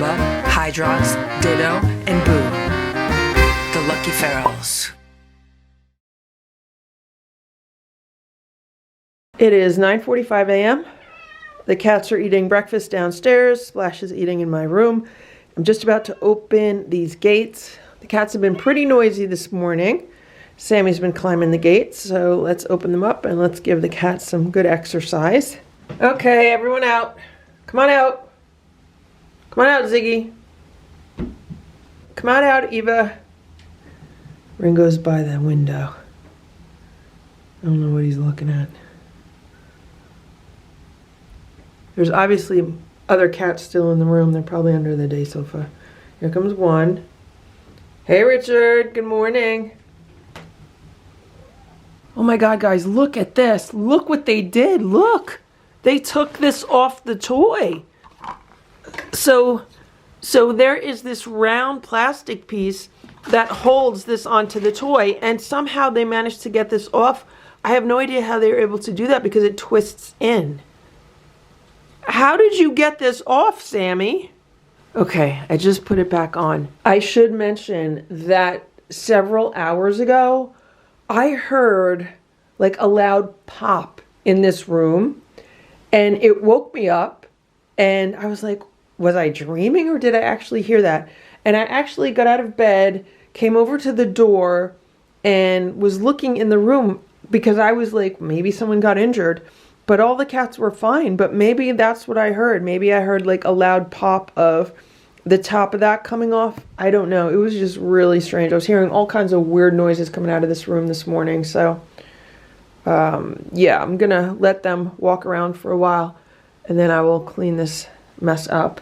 Simba, Hydrox, Ditto, and Boo, the Lucky Ferals. It is 9:45 a.m. The cats are eating breakfast downstairs. Splash is eating in my room. I'm just about to open these gates. The cats have been pretty noisy this morning. Sammy's been climbing the gates, so let's open them up and let's give the cats some good exercise. Okay, everyone out. Come on out. Come on out, Ziggy. Come on out, Eva. Ringo's by the window. I don't know what he's looking at. There's obviously other cats still in the room. They're probably under the day sofa. Here comes one. Hey, Richard. Good morning. Oh my God, guys, look at this. Look what they did. Look. They took this off the toy. So there is this round plastic piece that holds this onto the toy, and somehow they managed to get this off. I have no idea how they were able to do that because it twists in. How did you get this off, Sammy? Okay, I just put it back on. I should mention that several hours ago, I heard like a loud pop in this room, and it woke me up, and I was like, was I dreaming or did I actually hear that? And I actually got out of bed, came over to the door, and was looking in the room because I was like, maybe someone got injured, but all the cats were fine. But maybe that's what I heard. Maybe I heard like a loud pop of the top of that coming off. I don't know. It was just really strange. I was hearing all kinds of weird noises coming out of this room this morning. So, yeah, I'm going to let them walk around for a while, and then I will clean this mess up.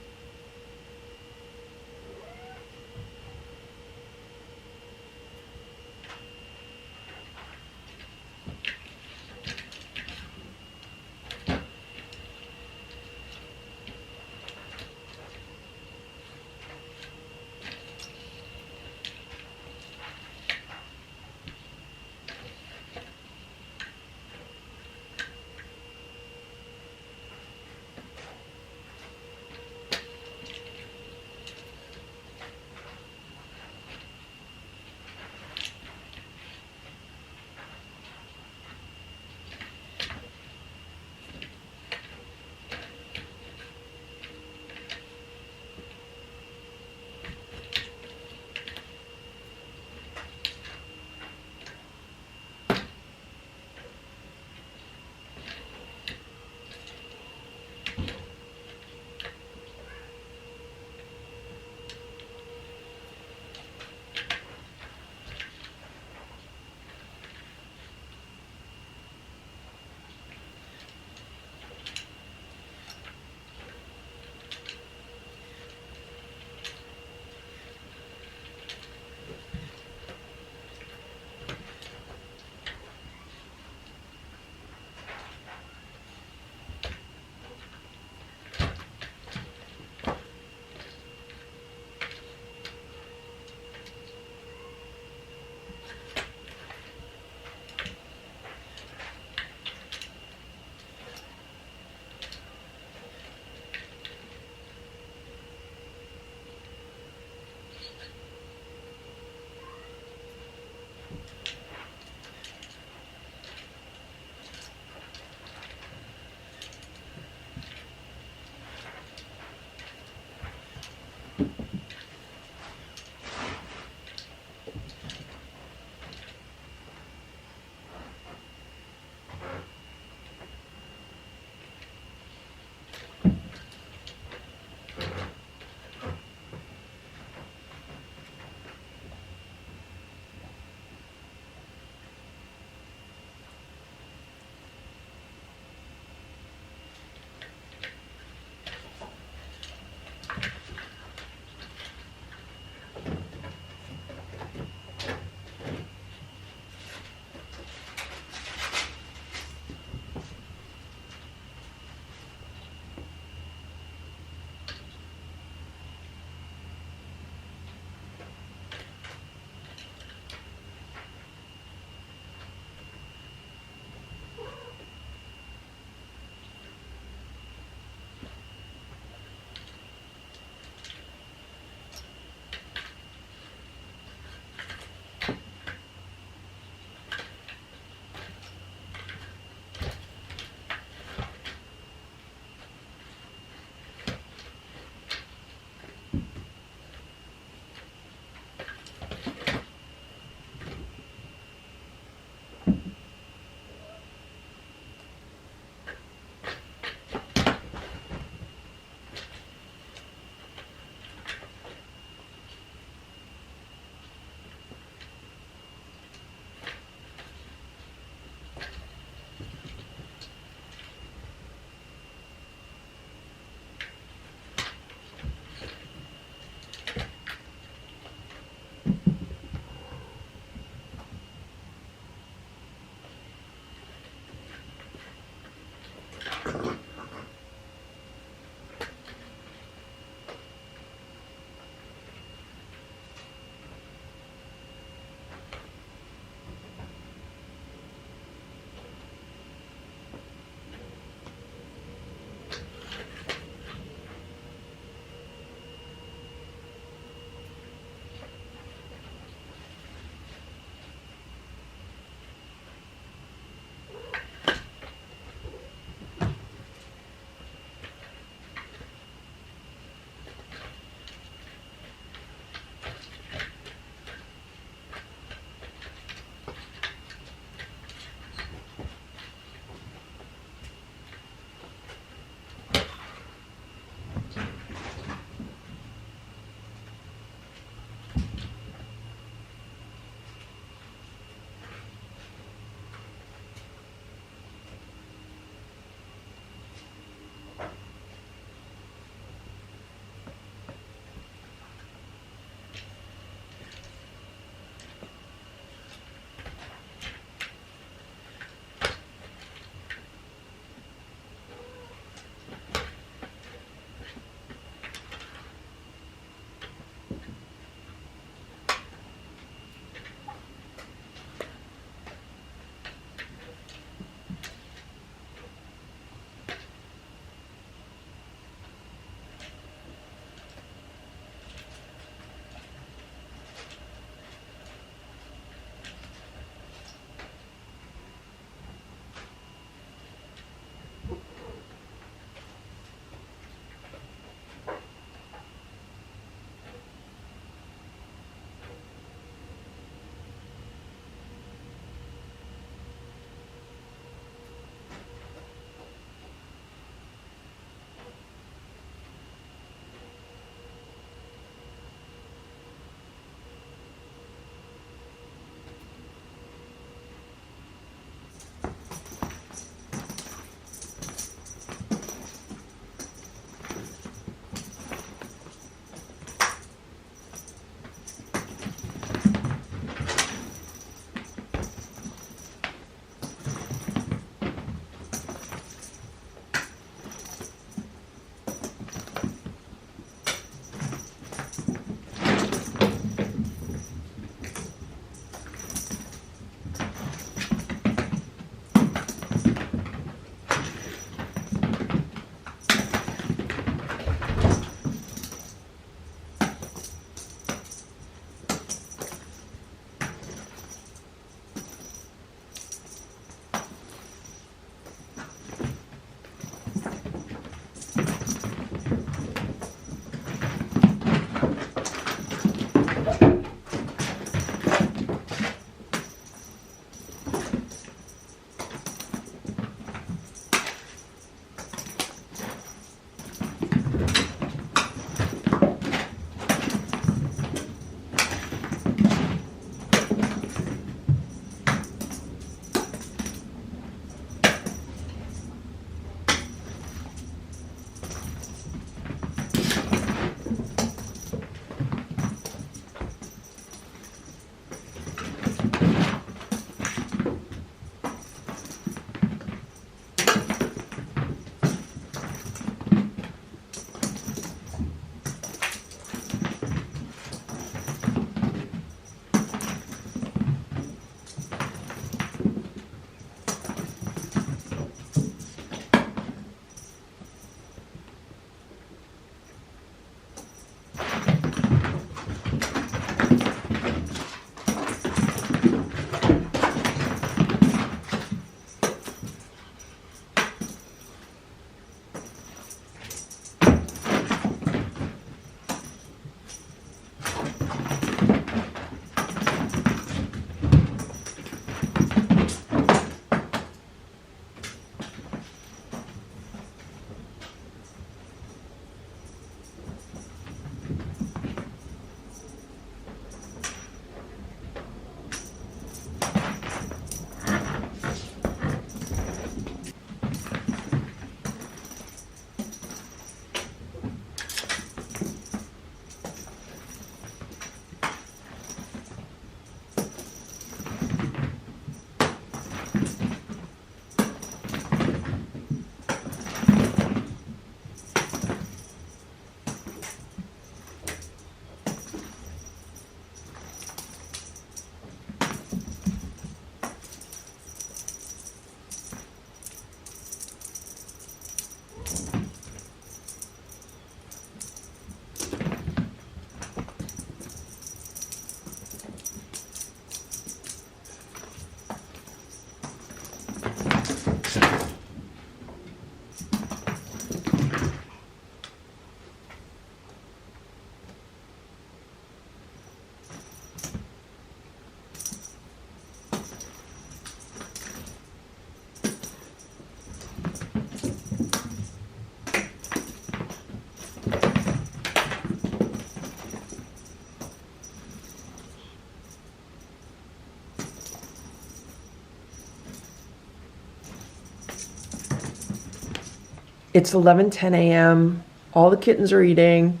It's 11:10 a.m. All the kittens are eating,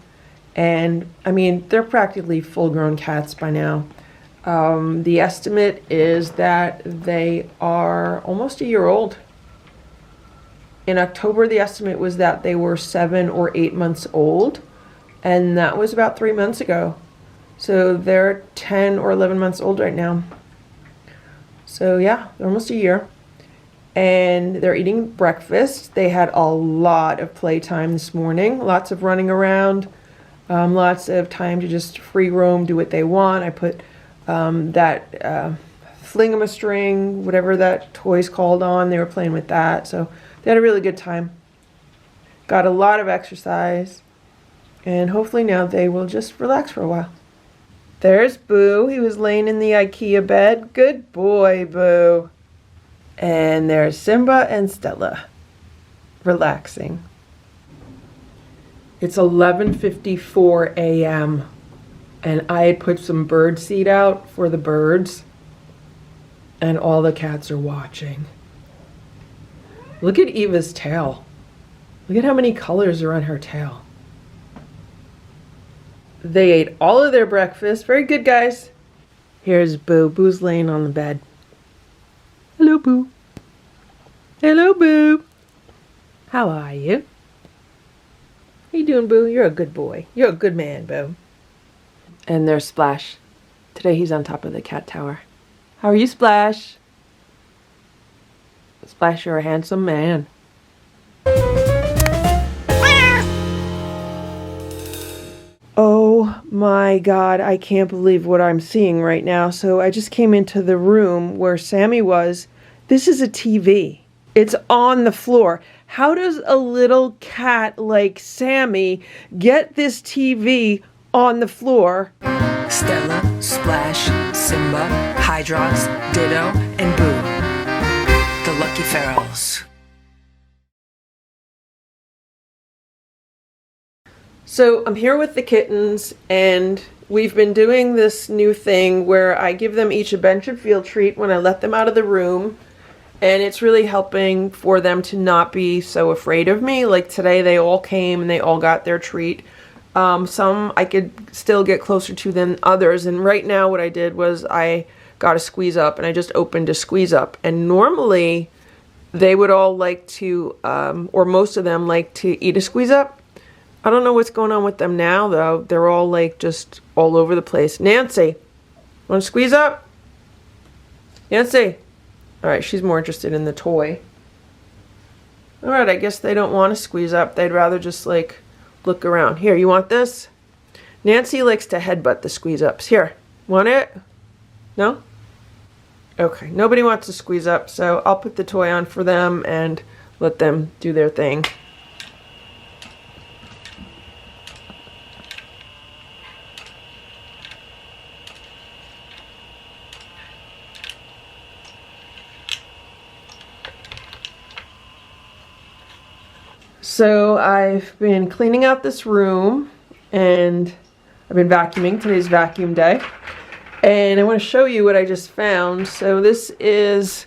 and I mean, they're practically full-grown cats by now. The estimate is that they are almost a year old. In October, the estimate was that they were 7 or 8 months old, and that was about 3 months ago. So they're 10 or 11 months old right now. So yeah, they're almost a year. And they're eating breakfast. They had a lot of playtime this morning, lots of running around, lots of time to just free roam, do what they want. I put that flingamastring, whatever that toy's called, on. They were playing with that, so they had a really good time. Got a lot of exercise, and hopefully now they will just relax for a while. There's Boo. He was laying in the IKEA bed. Good boy, Boo. And there's Simba and Stella, relaxing. It's 11:54 a.m. and I had put some bird seed out for the birds, and all the cats are watching. Look at Eva's tail. Look at how many colors are on her tail. They ate all of their breakfast. Very good, guys. Here's Boo. Boo's laying on the bed. Hello, Boo. Hello, Boo. How are you? How you doing, Boo? You're a good boy. You're a good man, Boo. And there's Splash. Today he's on top of the cat tower. How are you, Splash? Splash, you're a handsome man. Oh my God, I can't believe what I'm seeing right now. So I just came into the room where Sammy was. This is a TV. It's on the floor. How does a little cat like Sammy get this TV on the floor? Stella, Splash, Simba, Hydrox, Ditto, and Boo. The Lucky Ferals. So I'm here with the kittens, and we've been doing this new thing where I give them each a bench and field treat when I let them out of the room, and it's really helping for them to not be so afraid of me. Like today they all came and they all got their treat. Some I could still get closer to than others, and right now what I did was I got a squeeze up, and I just opened a squeeze up, and normally they would all like to, or most of them like to eat a squeeze up. I don't know what's going on with them now, though. They're all like just all over the place. Nancy, want to squeeze up? Nancy. All right, she's more interested in the toy. All right, I guess they don't want to squeeze up. They'd rather just like look around. Here, you want this? Nancy likes to headbutt the squeeze ups. Here, want it? No? Okay, nobody wants to squeeze up, so I'll put the toy on for them and let them do their thing. So I've been cleaning out this room, and I've been vacuuming. Today's vacuum day. And I want to show you what I just found. So this is,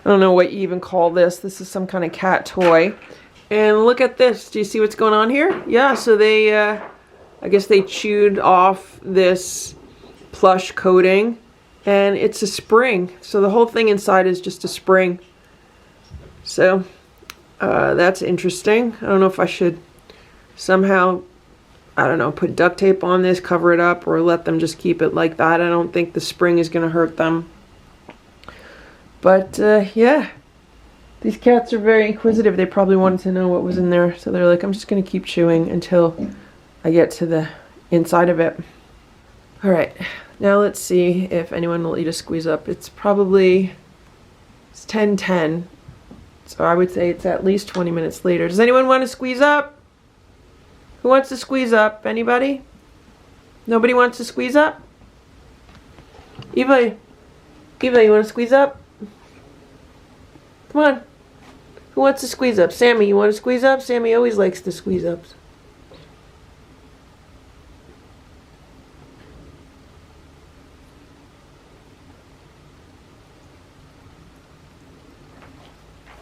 I don't know what you even call this. This is some kind of cat toy. And look at this. Do you see what's going on here? Yeah, so they, I guess they chewed off this plush coating, and it's a spring. So the whole thing inside is just a spring. So that's interesting. I don't know if I should somehow, I don't know, put duct tape on this, cover it up, or let them just keep it like that. I don't think the spring is going to hurt them. But yeah, these cats are very inquisitive. They probably wanted to know what was in there. So they're like, I'm just going to keep chewing until I get to the inside of it. All right, now let's see if anyone will eat a squeeze up. It's 10:10. So I would say it's at least 20 minutes later. Does anyone want to squeeze up? Who wants to squeeze up? Anybody? Nobody wants to squeeze up? Eva, you want to squeeze up? Come on. Who wants to squeeze up? Sammy, you want to squeeze up? Sammy always likes to squeeze ups.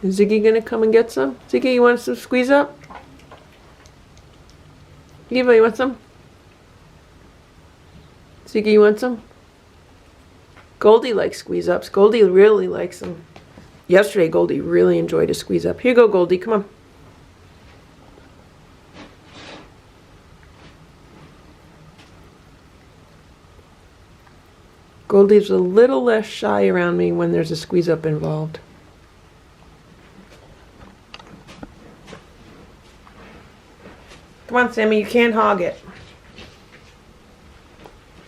Is Ziggy gonna come and get some? Ziggy, you want some squeeze up? Eva, you want some? Ziggy, you want some? Goldie likes squeeze ups. Goldie really likes them. Yesterday, Goldie really enjoyed a squeeze up. Here you go, Goldie. Come on. Goldie's a little less shy around me when there's a squeeze up involved. Come on, Sammy, you can't hog it.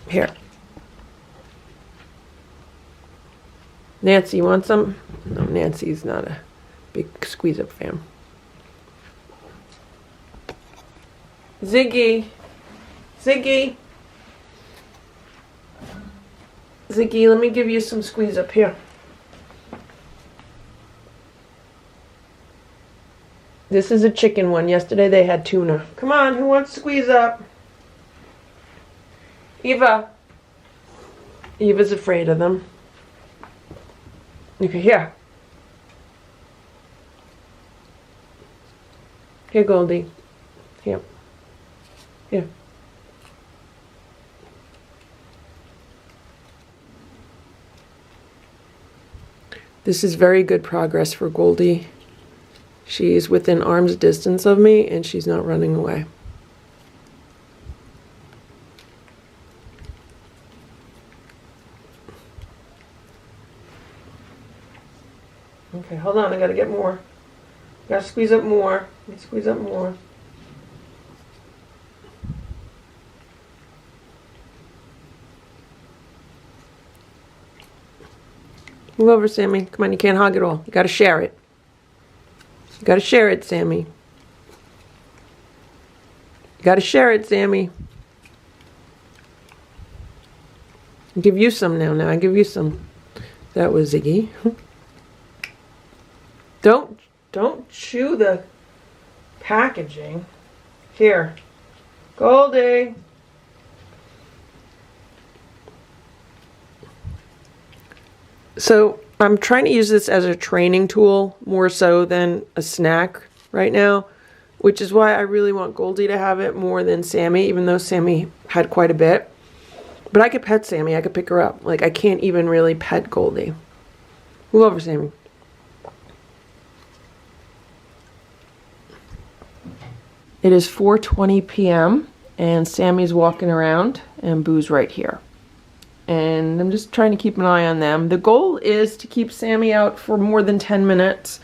Here. Nancy, you want some? No, Nancy's not a big squeeze up fan. Ziggy. Ziggy. Ziggy, let me give you some squeeze up here. This is a chicken one. Yesterday they had tuna. Come on, who wants squeeze up? Eva. Eva's afraid of them. Okay, here. Here, Goldie. Here. Here. This is very good progress for Goldie. She's within arm's distance of me and she's not running away. Okay, hold on, I gotta get more. Gotta squeeze up more. Let me squeeze up more. Move over, Sammy. Come on, you can't hog it all. You gotta share it. You gotta share it, Sammy. You gotta share it, Sammy. I'll give you some now. I give you some. That was Ziggy. Don't chew the packaging. Here. Goldie. So I'm trying to use this as a training tool more so than a snack right now, which is why I really want Goldie to have it more than Sammy, even though Sammy had quite a bit. But I could pet Sammy. I could pick her up. Like, I can't even really pet Goldie. Move over, Sammy. It is 4:20 p.m. and Sammy's walking around and Boo's right here. And I'm just trying to keep an eye on them. The goal is to keep Sammy out for more than 10 minutes.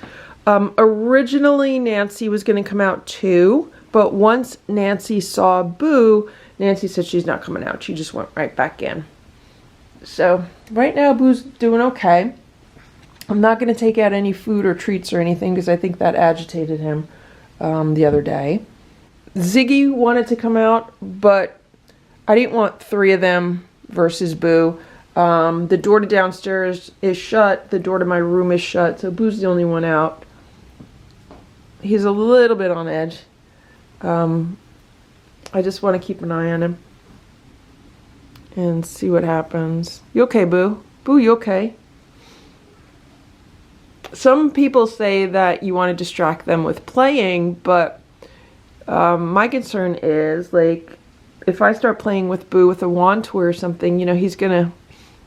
Originally, Nancy was going to come out too, but once Nancy saw Boo, Nancy said she's not coming out. She just went right back in. So right now, Boo's doing okay. I'm not going to take out any food or treats or anything because I think that agitated him the other day. Ziggy wanted to come out, but I didn't want 3 of them versus Boo. The door to downstairs is shut. The door to my room is shut. So Boo's the only one out. He's a little bit on edge. I just want to keep an eye on him and see what happens. You okay, Boo? Boo, you okay? Some people say that you want to distract them with playing, but my concern is, like, if I start playing with Boo with a wand toy or something, you know, he's going to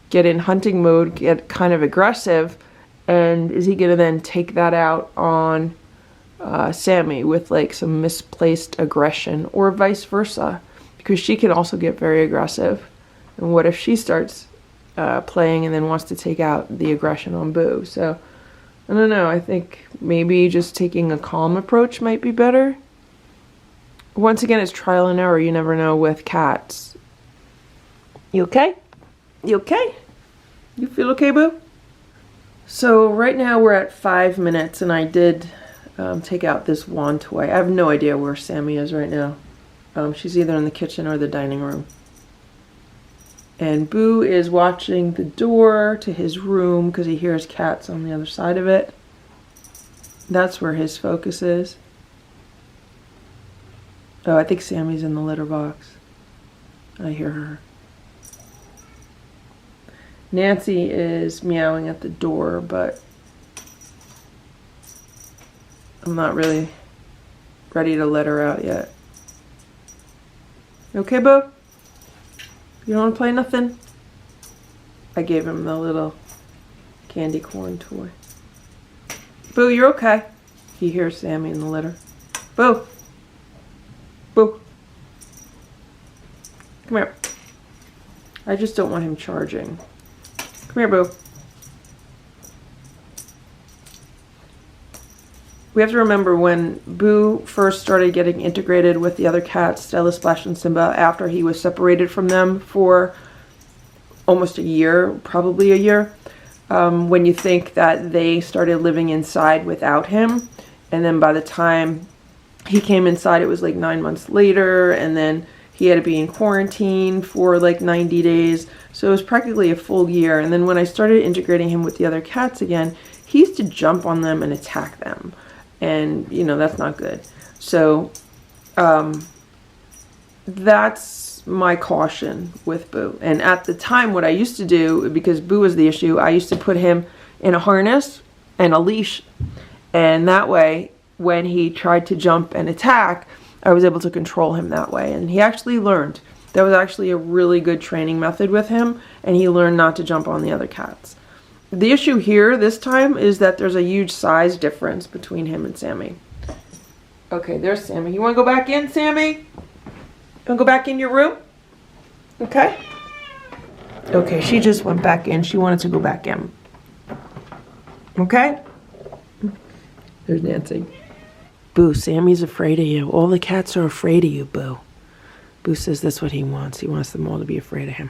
get in hunting mode, get kind of aggressive, and is he going to then take that out on Sammy with, like, some misplaced aggression, or vice versa? Because she can also get very aggressive. And what if she starts playing and then wants to take out the aggression on Boo? So, I don't know. I think maybe just taking a calm approach might be better. Once again, it's trial and error. You never know with cats. You okay? You okay? You feel okay, Boo? So right now we're at 5 minutes, and I did take out this wand toy. I have no idea where Sammy is right now. She's either in the kitchen or the dining room. And Boo is watching the door to his room because he hears cats on the other side of it. That's where his focus is. Oh, I think Sammy's in the litter box. I hear her. Nancy is meowing at the door, but I'm not really ready to let her out yet. Okay, Boo? You don't want to play nothing? I gave him the little candy corn toy. Boo, you're okay. He hears Sammy in the litter. Boo. Boo. Come here. I just don't want him charging. Come here, Boo. We have to remember when Boo first started getting integrated with the other cats, Stella, Splash, and Simba, after he was separated from them for almost a year, probably a year, when you think that they started living inside without him, and then by the time he came inside, it was like 9 months later, and then he had to be in quarantine for like 90 days, so it was practically a full year. And then when I started integrating him with the other cats again, he used to jump on them and attack them. And, you know, that's not good. So, that's my caution with Boo. And at the time, what I used to do, because Boo was the issue, I used to put him in a harness and a leash. And that way, when he tried to jump and attack, I was able to control him that way. And he actually learned. That was actually a really good training method with him. And he learned not to jump on the other cats. The issue here this time is that there's a huge size difference between him and Sammy. Okay, there's Sammy. You want to go back in, Sammy? You want to go back in your room? Okay. Okay, she just went back in. She wanted to go back in. Okay? There's Nancy. Boo, Sammy's afraid of you. All the cats are afraid of you, Boo. Boo says that's what he wants. He wants them all to be afraid of him.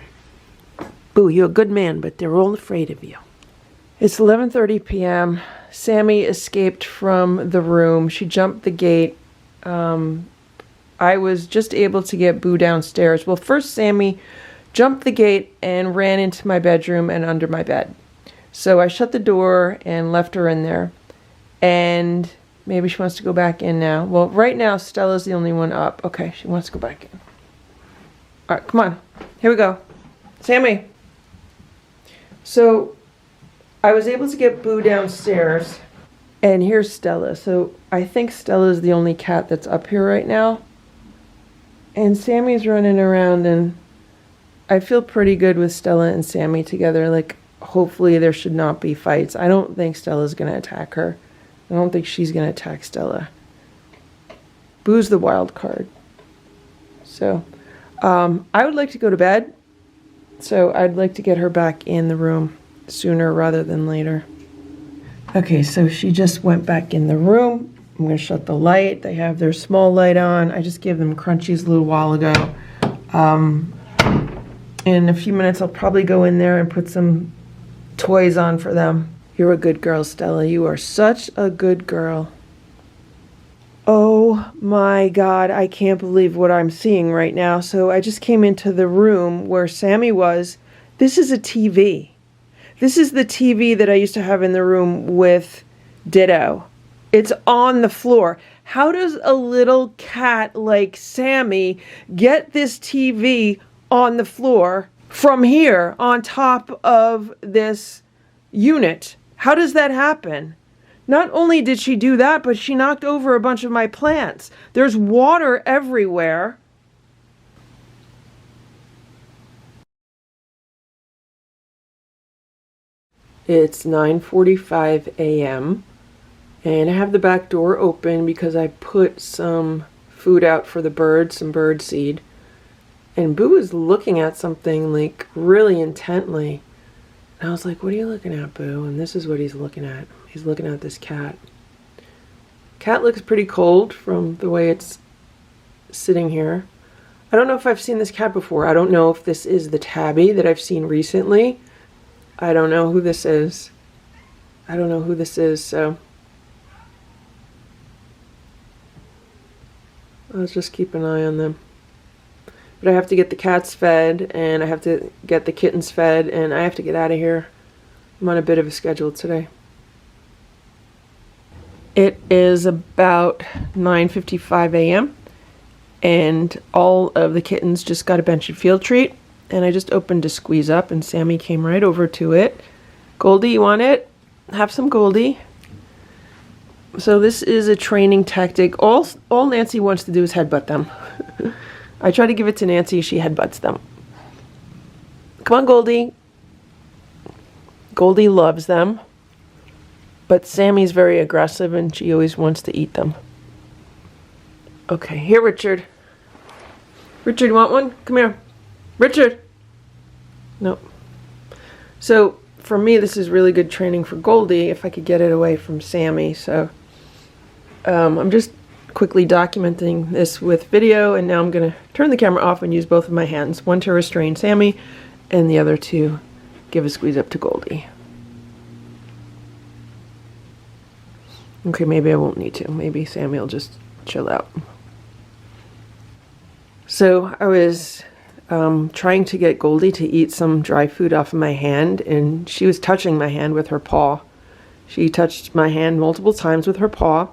Boo, you're a good man, but they're all afraid of you. It's 11:30 p.m. Sammy escaped from the room. She jumped the gate. I was just able to get Boo downstairs. Well, first Sammy jumped the gate and ran into my bedroom and under my bed. So I shut the door and left her in there. And maybe she wants to go back in now. Well, right now Stella's the only one up. Okay, she wants to go back in. All right, come on. Here we go. Sammy. So I was able to get Boo downstairs, and here's Stella. So I think Stella's the only cat that's up here right now. And Sammy's running around, and I feel pretty good with Stella and Sammy together. Like, hopefully there should not be fights. I don't think Stella's going to attack her. I don't think she's going to attack Stella. Boo's the wild card. So, I would like to go to bed. So I'd like to get her back in the room sooner rather than later. Okay, so she just went back in the room. I'm going to shut the light. They have their small light on. I just gave them crunchies a little while ago. In a few minutes, I'll probably go in there and put some toys on for them. You're a good girl, Stella. You are such a good girl. Oh my God, I can't believe what I'm seeing right now. So I just came into the room where Sammy was. This is a TV. This is the TV that I used to have in the room with Ditto. It's on the floor. How does a little cat like Sammy get this TV on the floor from here on top of this unit? How does that happen? Not only did she do that, but she knocked over a bunch of my plants. There's water everywhere. It's 9:45 a.m. and I have the back door open because I put some food out for the birds, some bird seed. And Boo is looking at something like really intently. And I was like, what are you looking at, Boo? And this is what he's looking at. He's looking at this cat. Cat looks pretty cold from the way it's sitting here. I don't know if I've seen this cat before. I don't know if this is the tabby that I've seen recently. I don't know who this is. I don't know who this is, so let's just keep an eye on them. But I have to get the cats fed, and I have to get the kittens fed, and I have to get out of here. I'm on a bit of a schedule today. It is about 9:55 a.m. and all of the kittens just got a bench and field treat, and I just opened a squeeze up, and Sammy came right over to it. Goldie, you want it? Have some Goldie. So this is a training tactic. All Nancy wants to do is headbutt them. I try to give it to Nancy. She headbutts them. Come on, Goldie. Goldie loves them. But Sammy's very aggressive and she always wants to eat them. Okay, here, Richard. Richard, you want one? Come here. Richard! Nope. So, for me, this is really good training for Goldie if I could get it away from Sammy. So, I'm just quickly documenting this with video, and now I'm going to turn the camera off and use both of my hands. One to restrain Sammy, and the other to give a squeeze up to Goldie. Okay, maybe I won't need to. Maybe Sammy will just chill out. So I was trying to get Goldie to eat some dry food off of my hand, and she was touching my hand with her paw. She touched my hand multiple times with her paw,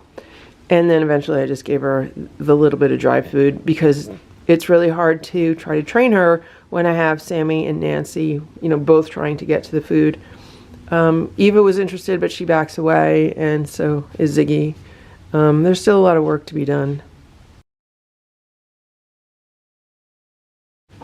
and then eventually I just gave her the little bit of dry food because it's really hard to try to train her when I have Sammy and Nancy, you know, both trying to get to the food. Eva was interested, but she backs away, and so is Ziggy. There's still a lot of work to be done.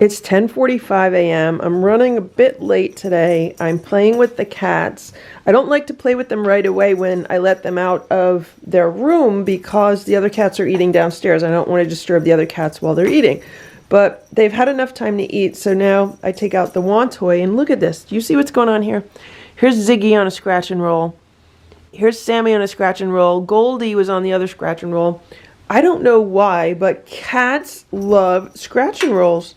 It's 10:45 a.m. I'm running a bit late today. I'm playing with the cats. I don't like to play with them right away when I let them out of their room because the other cats are eating downstairs. I don't want to disturb the other cats while they're eating. But they've had enough time to eat, so now I take out the wand toy, and look at this. Do you see what's going on here? Here's Ziggy on a scratch and roll. Here's Sammy on a scratch and roll. Goldie was on the other scratch and roll. I don't know why, but cats love scratch and rolls.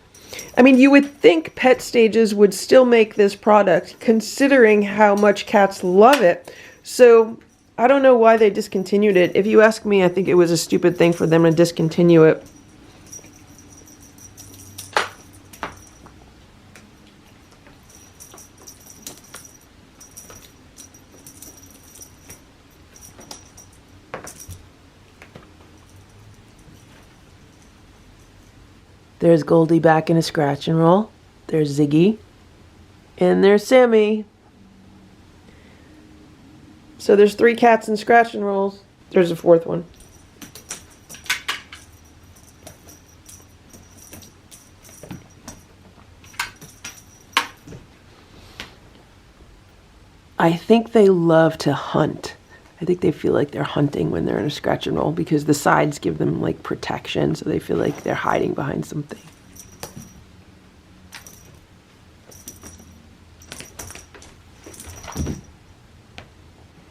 I mean, you would think Pet Stages would still make this product, considering how much cats love it. So, I don't know why they discontinued it. If you ask me, I think it was a stupid thing for them to discontinue it. There's Goldie back in a scratch and roll. There's Ziggy. And there's Sammy. So there's 3 cats in scratch and rolls. There's a 4th one. I think they love to hunt. I think they feel like they're hunting when they're in a scratch and roll because the sides give them like protection, so they feel like they're hiding behind something.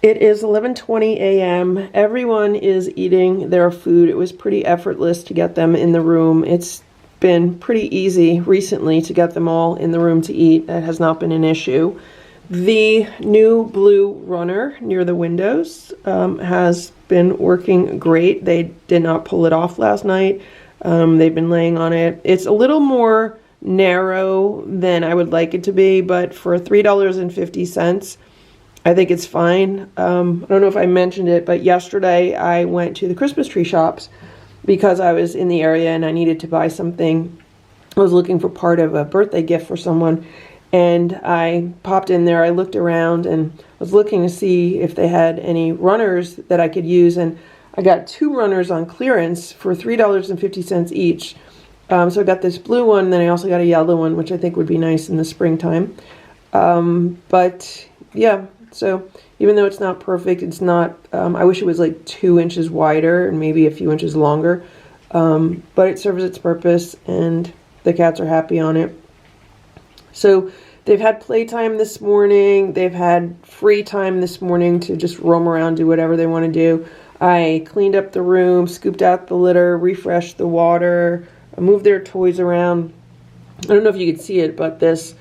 It is 11:20 a.m. Everyone is eating their food. It was pretty effortless to get them in the room. It's been pretty easy recently to get them all in the room to eat. That has not been an issue. The new blue runner near the windows has been working great. They did not pull it off last night. They've been laying on it. It's a little more narrow than I would like it to be, but for $3.50, I think it's fine. I don't know if I mentioned it, but yesterday I went to the Christmas tree shops because I was in the area and I needed to buy something. I was looking for part of a birthday gift for someone. And I popped in there, I looked around and was looking to see if they had any runners that I could use. And I got 2 runners on clearance for $3.50 each. So I got this blue one, then I also got a yellow one, which I think would be nice in the springtime. But yeah, so even though it's not perfect, it's not, I wish it was like 2 inches wider and maybe a few inches longer. But it serves its purpose and the cats are happy on it. So they've had playtime this morning. They've had free time this morning to just roam around, do whatever they want to do. I cleaned up the room, scooped out the litter, refreshed the water, moved their toys around. I don't know if you could see it, but this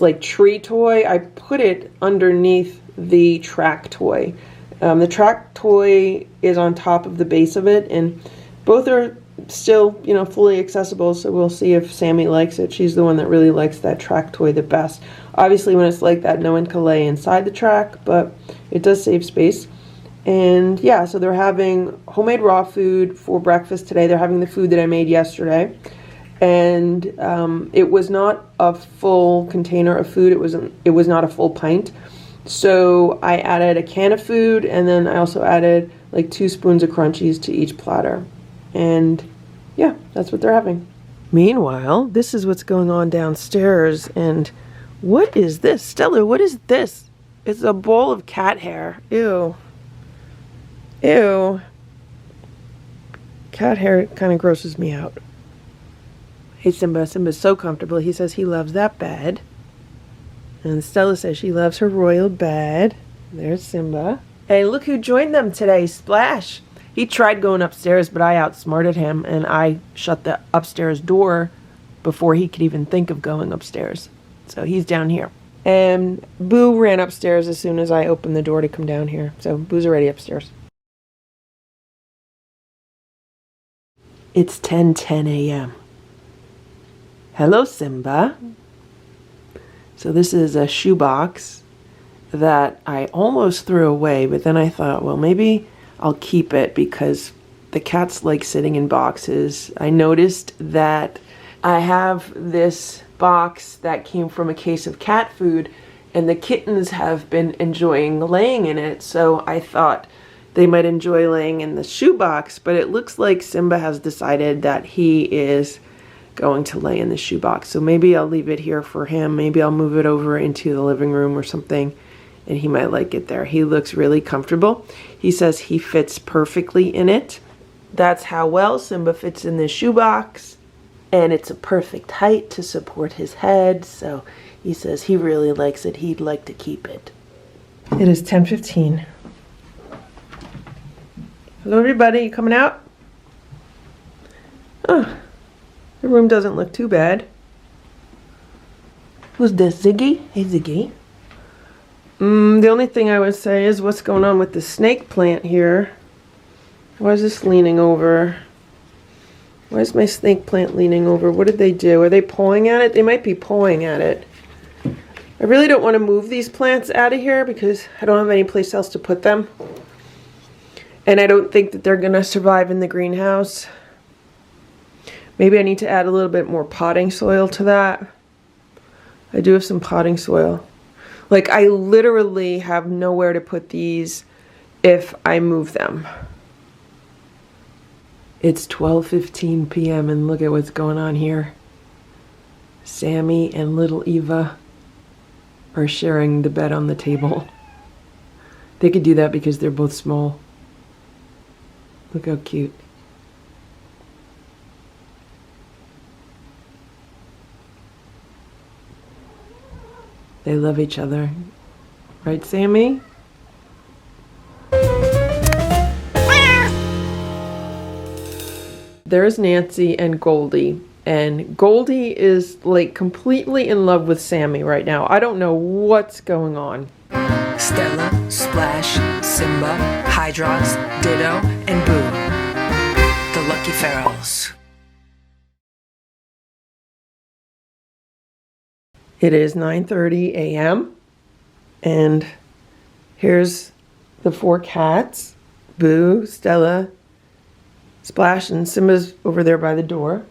like tree toy, I put it underneath the track toy. The track toy is on top of the base of it, and both are still, you know, fully accessible, so we'll see if Sammy likes it. She's the one that really likes that track toy the best. Obviously, when it's like that, no one can lay inside the track, but it does save space. And yeah, so they're having homemade raw food for breakfast today. They're having the food that I made yesterday. And it was not a full container of food. It was not a full pint. So I added a can of food, and then I also added like 2 spoons of crunchies to each platter. And yeah, that's what they're having. Meanwhile, this is what's going on downstairs. And what is this? Stella, what is this? It's a bowl of cat hair. Ew. Ew. Cat hair kind of grosses me out. Hey, Simba. Simba's so comfortable. He says he loves that bed. And Stella says she loves her royal bed. There's Simba. Hey, look who joined them today, Splash. He tried going upstairs, but I outsmarted him, and I shut the upstairs door before he could even think of going upstairs. So he's down here. And Boo ran upstairs as soon as I opened the door to come down here. So Boo's already upstairs. It's 10:10 a.m. Hello, Simba. So this is a shoebox that I almost threw away, but then I thought, well, maybe I'll keep it because the cats like sitting in boxes. I noticed that I have this box that came from a case of cat food, and the kittens have been enjoying laying in it, so I thought they might enjoy laying in the shoebox, but it looks like Simba has decided that he is going to lay in the shoebox. So maybe I'll leave it here for him. Maybe I'll move it over into the living room or something, and he might like it there. He looks really comfortable. He says he fits perfectly in it. That's how well Simba fits in this shoebox. And it's a perfect height to support his head. So he says he really likes it. He'd like to keep it. It is 10:15. Hello, everybody. You coming out? Oh, the room doesn't look too bad. Who's this, Ziggy? Hey, Ziggy. The only thing I would say is what's going on with the snake plant here. Why is this leaning over? Why is my snake plant leaning over? What did they do? Are they pulling at it? They might be pulling at it. I really don't want to move these plants out of here because I don't have any place else to put them. And I don't think that they're going to survive in the greenhouse. Maybe I need to add a little bit more potting soil to that. I do have some potting soil. Like, I literally have nowhere to put these if I move them. It's 12:15 p.m. and look at what's going on here. Sammy and little Eva are sharing the bed on the table. They could do that because they're both small. Look how cute. They love each other. Right, Sammy? There's Nancy and Goldie. And Goldie is like completely in love with Sammy right now. I don't know what's going on. Stella, Splash, Simba, Hydrox, Ditto, and Boo. The Lucky Ferals. It is 9:30 a.m. and here's the four cats. Boo, Stella, Splash, and Simba's over there by the door.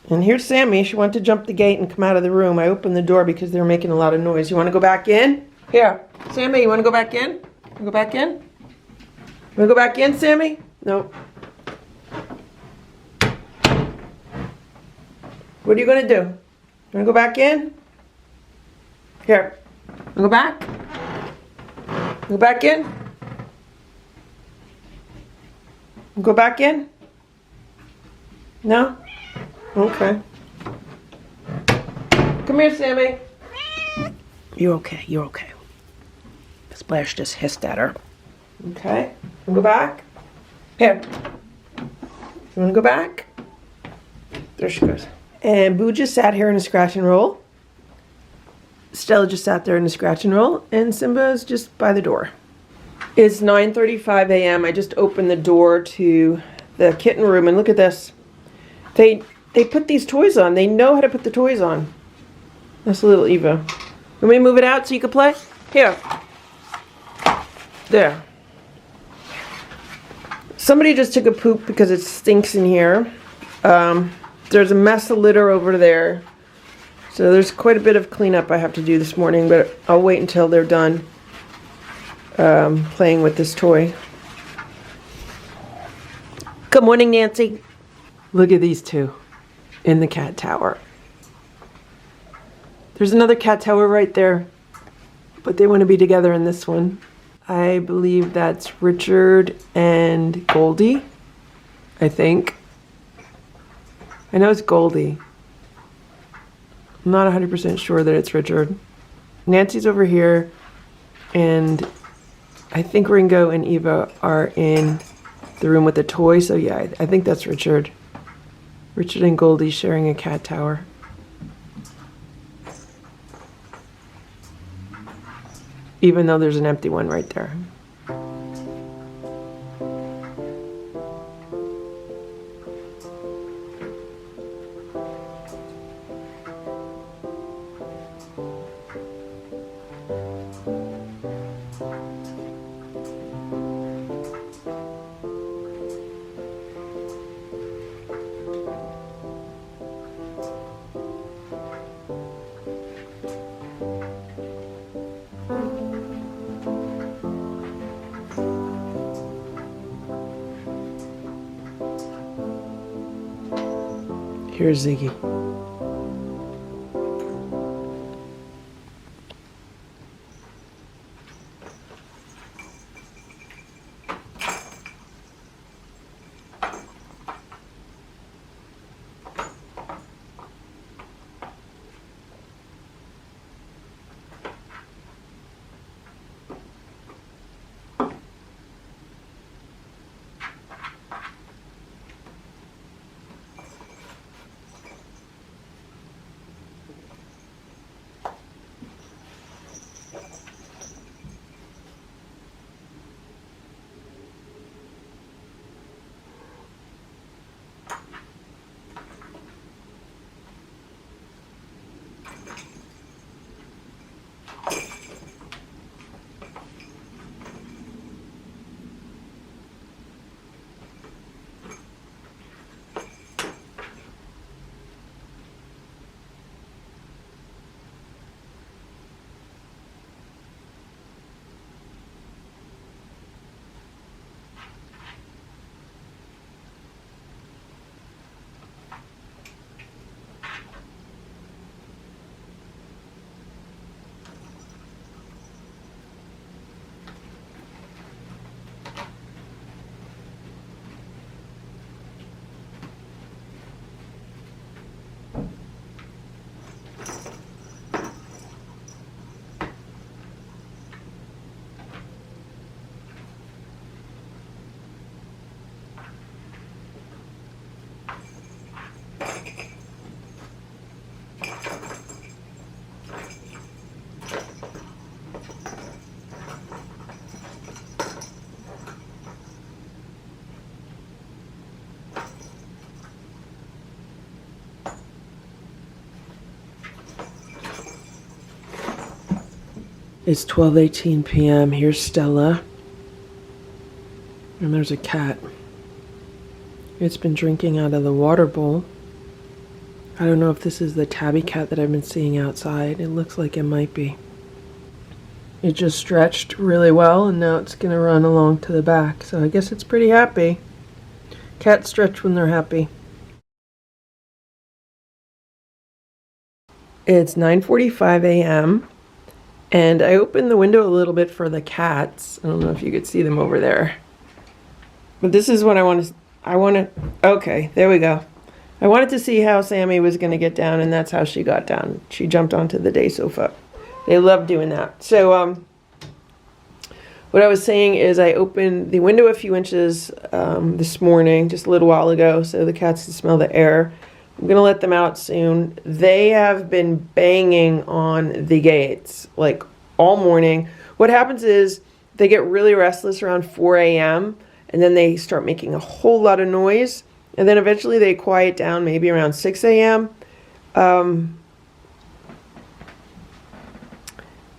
And here's Sammy. She wanted to jump the gate and come out of the room. I opened the door because they're making a lot of noise. You want to go back in? Here, Sammy, you want to go back in? You go back in? You want to go back in, Sammy? No. What are you going to do? You want to go back in? Here. Want to go back? Go back in? Go back in? No? Okay. Come here, Sammy. You're okay. You're okay. Splash just hissed at her. Okay. You go back? Here. You want to go back? There she goes. And Boo just sat here in a scratch and roll. Stella just sat there in a scratch and roll. And Simba is just by the door. It's 9:35 a.m. I just opened the door to the kitten room. And look at this. They put these toys on. They know how to put the toys on. That's little Eva. Let me move it out so you can play? Here. There. Somebody just took a poop because it stinks in here. There's a mess of litter over there. So there's quite a bit of cleanup I have to do this morning, but I'll wait until they're done playing with this toy. Good morning, Nancy. Look at these two. in the cat tower. There's another cat tower right there, but they want to be together in this one. I believe that's Richard and Goldie, I think. I know it's Goldie. I'm not 100% sure that it's Richard. Nancy's over here, and I think Ringo and Eva are in the room with the toy, so yeah, I think that's Richard. Richard and Goldie sharing a cat tower. Even though there's an empty one right there. Here's Ziggy. It's 12:18 p.m. Here's Stella. And there's a cat. It's been drinking out of the water bowl. I don't know if this is the tabby cat that I've been seeing outside. It looks like it might be. It just stretched really well, and now it's going to run along to the back. So I guess it's pretty happy. Cats stretch when they're happy. It's 9:45 a.m. and I opened the window a little bit for the cats. I don't know if you could see them over there. But this is what I want to, okay, there we go. I wanted to see how Sammy was going to get down, and that's how she got down. She jumped onto the day sofa. They love doing that. So what I was saying is I opened the window a few inches this morning, just a little while ago, so the cats can smell the air. I'm going to let them out soon. They have been banging on the gates like all morning. What happens is they get really restless around 4 a.m. and then they start making a whole lot of noise. And then eventually they quiet down maybe around 6 a.m.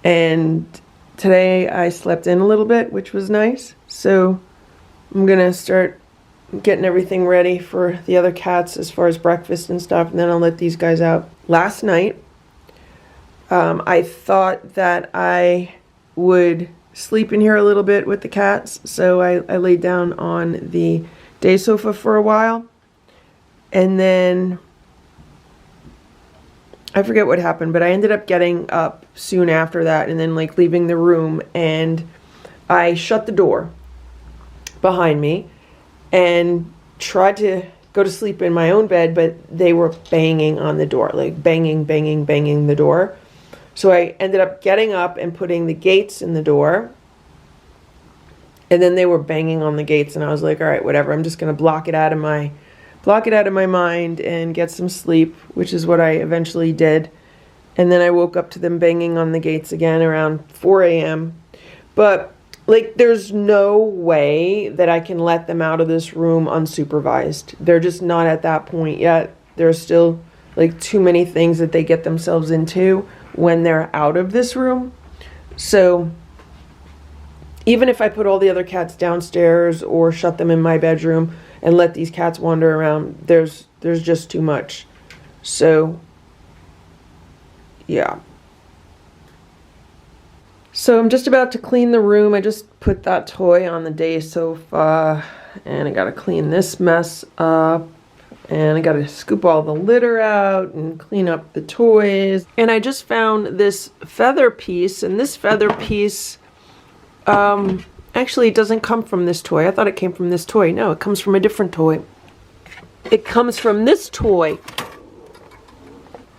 And today I slept in a little bit, which was nice. So I'm going to start getting everything ready for the other cats as far as breakfast and stuff. And then I'll let these guys out. Last night, I thought that I would sleep in here a little bit with the cats. So I laid down on the day sofa for a while. And then I forget what happened, but I ended up getting up soon after that and then like leaving the room, and I shut the door behind me and tried to go to sleep in my own bed, but they were banging on the door, like banging, banging, banging the door. So I ended up getting up and putting the gates in the door, and then they were banging on the gates, and I was like, all right, whatever, I'm just going to block it out of my mind and get some sleep, which is what I eventually did. And then I woke up to them banging on the gates again around 4 a.m. But like, there's no way that I can let them out of this room unsupervised. They're just not at that point yet. There's still like too many things that they get themselves into when they're out of this room. So even if I put all the other cats downstairs or shut them in my bedroom and let these cats wander around, there's just too much. So yeah. So I'm just about to clean the room. I just put that toy on the day sofa, and I gotta clean this mess up, and I gotta scoop all the litter out and clean up the toys. And I just found this feather piece, and this feather piece actually, it doesn't come from this toy. I thought it came from this toy. No, it comes from a different toy. It comes from this toy.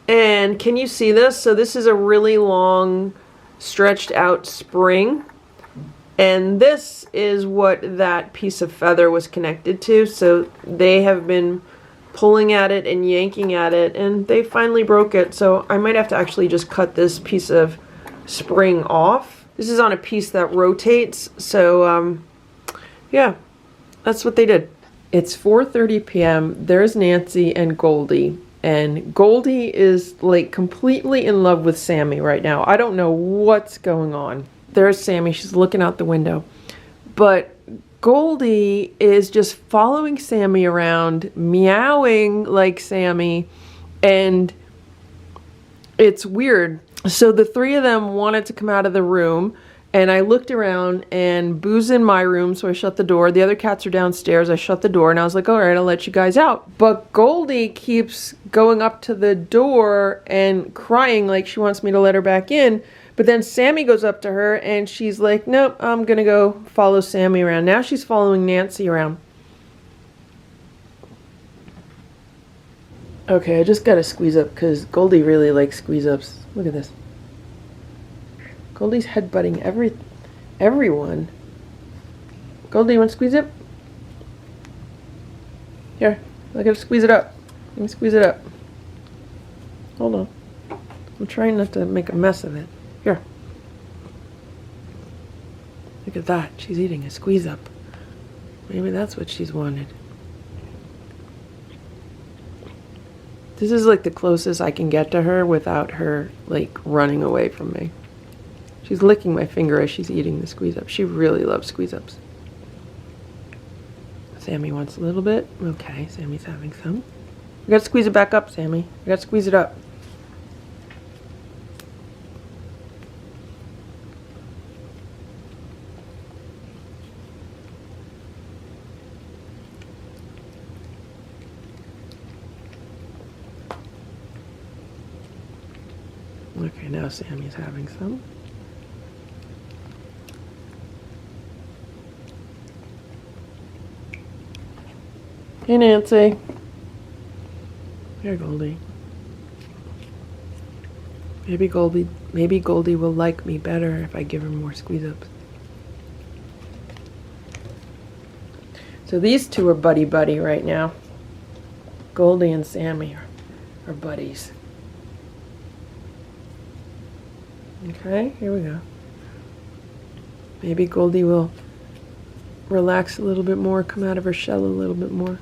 And can you see this? So this is a really long, stretched out spring. And this is what that piece of feather was connected to. So they have been pulling at it and yanking at it, and they finally broke it. So I might have to actually just cut this piece of spring off. This is on a piece that rotates, so yeah, that's what they did. It's 4:30 p.m. There's Nancy and Goldie, and Goldie is like completely in love with Sammy right now. I don't know what's going on. There's Sammy, she's looking out the window, but Goldie is just following Sammy around, meowing like Sammy, and it's weird. So the three of them wanted to come out of the room, and I looked around, and Boo's in my room, so I shut the door. The other cats are downstairs. I shut the door, and I was like, all right, I'll let you guys out. But Goldie keeps going up to the door and crying like she wants me to let her back in. But then Sammy goes up to her, and she's like, nope, I'm going to go follow Sammy around. Now she's following Nancy around. Okay, I just got to squeeze up because Goldie really likes squeeze ups. Look at this. Goldie's headbutting everyone. Goldie, you want to squeeze it? Here, I gotta squeeze it up. Let me squeeze it up. Hold on. I'm trying not to make a mess of it. Here. Look at that. She's eating a squeeze up. Maybe that's what she's wanted. This is like the closest I can get to her without her like running away from me. She's licking my finger as she's eating the squeeze up. She really loves squeeze ups. Sammy wants a little bit. Okay, Sammy's having some. We gotta squeeze it back up, Sammy. We gotta squeeze it up. Okay, now Sammy's having some. Hey, Nancy. Here, Goldie. Maybe Goldie will like me better if I give her more squeeze-ups. So these two are buddy-buddy right now. Goldie and Sammy are buddies. Okay, here we go. Maybe Goldie will relax a little bit more, come out of her shell a little bit more.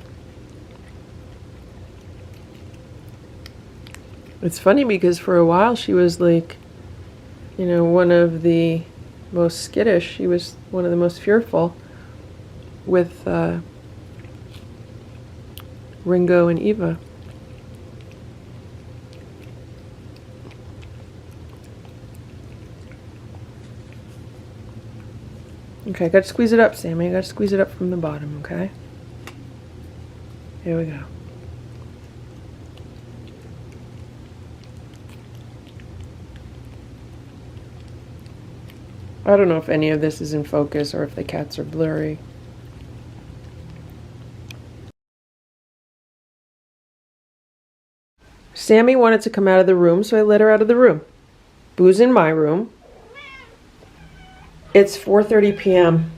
It's funny because for a while she was like, you know, one of the most skittish. She was one of the most fearful with Ringo and Eva. Okay, I gotta squeeze it up, Sammy. I gotta squeeze it up from the bottom, okay? Here we go. I don't know if any of this is in focus or if the cats are blurry. Sammy wanted to come out of the room, so I let her out of the room. Boo's in my room. It's 4:30 p.m.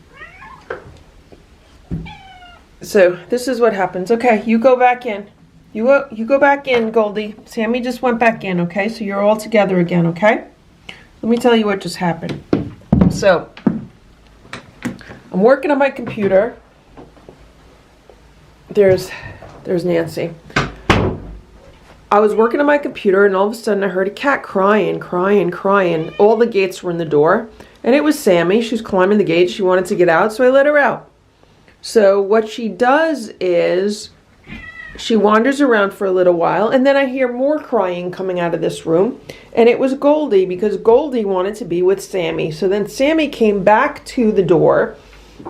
So this is what happens. Okay, you go back in. You go back in, Goldie. Sammy just went back in, okay? So you're all together again, okay? Let me tell you what just happened. So, I'm working on my computer. There's Nancy. I was working on my computer and all of a sudden I heard a cat crying. All the gates were in the door. And it was Sammy. She was climbing the gate. She wanted to get out, so I let her out. So what she does is she wanders around for a little while, and then I hear more crying coming out of this room. And it was Goldie, because Goldie wanted to be with Sammy. So then Sammy came back to the door,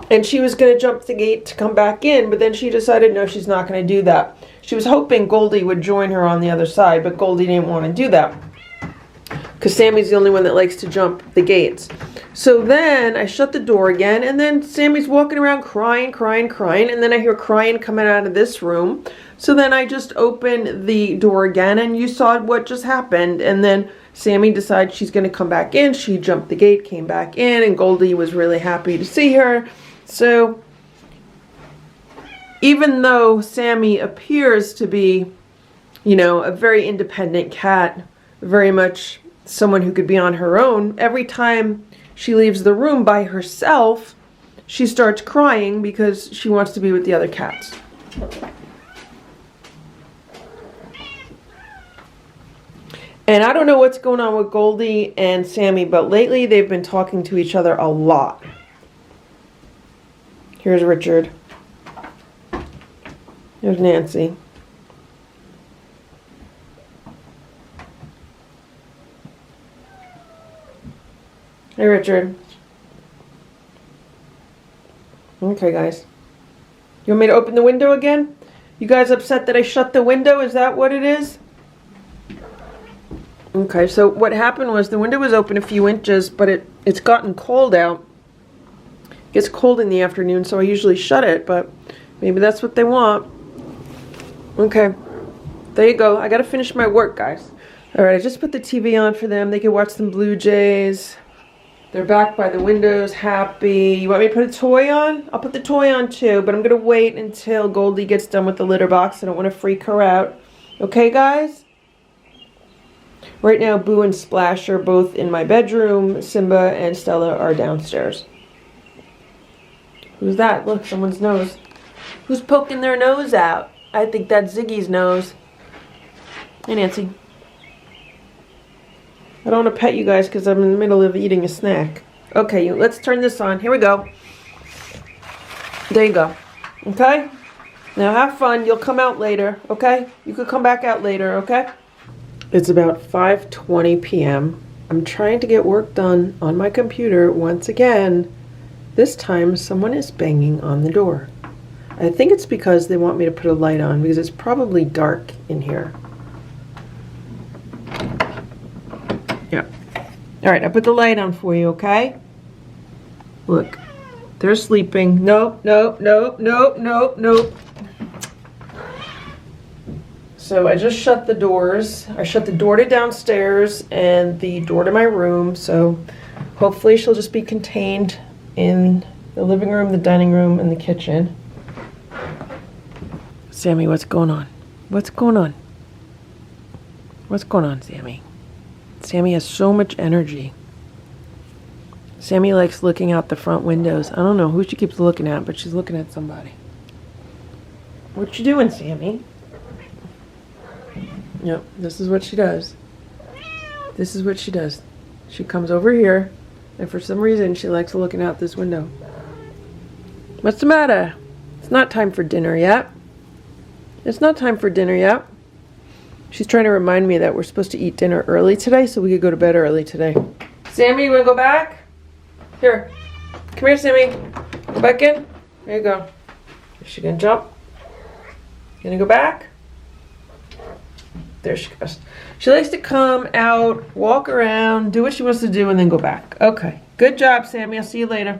and she was going to jump the gate to come back in, but then she decided no, she's not going to do that. She was hoping Goldie would join her on the other side, but Goldie didn't want to do that, because Sammy's the only one that likes to jump the gates. So then I shut the door again, and then Sammy's walking around crying, and then I hear crying coming out of this room. So then I just opened the door again, and you saw what just happened. And then Sammy decides she's going to come back in. She jumped the gate, came back in, and Goldie was really happy to see her. So even though Sammy appears to be, you know, a very independent cat, very much someone who could be on her own, every time she leaves the room by herself, she starts crying because she wants to be with the other cats. And I don't know what's going on with Goldie and Sammy, but lately they've been talking to each other a lot. Here's Richard. Here's Nancy. Hey, Richard. Okay, guys. You want me to open the window again? You guys upset that I shut the window? Is that what it is? Okay, so what happened was the window was open a few inches, but it's gotten cold out. It gets cold in the afternoon, so I usually shut it, but maybe that's what they want. Okay, there you go. I gotta finish my work, guys. Alright, I just put the TV on for them. They can watch some Blue Jays. They're back by the windows, happy. You want me to put a toy on? I'll put the toy on too, but I'm gonna wait until Goldie gets done with the litter box. I don't want to freak her out. Okay, guys? Right now, Boo and Splash are both in my bedroom. Simba and Stella are downstairs. Who's that? Look, someone's nose. Who's poking their nose out? I think that's Ziggy's nose. Hey, Nancy. I don't want to pet you guys because I'm in the middle of eating a snack. Okay, let's turn this on. Here we go. There you go. Okay? Now have fun. You'll come out later, okay? You could come back out later, okay? It's about 5:20 p.m. I'm trying to get work done on my computer once again. This time, someone is banging on the door. I think it's because they want me to put a light on because it's probably dark in here. Yeah. All right, I put the light on for you, okay? Look, they're sleeping. Nope. So I just shut the doors. I shut the door to downstairs and the door to my room. So hopefully she'll just be contained in the living room, the dining room, and the kitchen. Sammy, what's going on? What's going on? What's going on, Sammy? Sammy has so much energy. Sammy likes looking out the front windows. I don't know who she keeps looking at, but she's looking at somebody. What you doing, Sammy? Yep, this is what she does. This is what she does. She comes over here, and for some reason, she likes looking out this window. What's the matter? It's not time for dinner yet. It's not time for dinner yet. She's trying to remind me that we're supposed to eat dinner early today so we could go to bed early today. Sammy, you want to go back? Here. Come here, Sammy. Go back in. There you go. Is she going to jump? Going to go back? There she goes. She likes to come out, walk around, do what she wants to do, and then go back. Okay. Good job, Sammy. I'll see you later.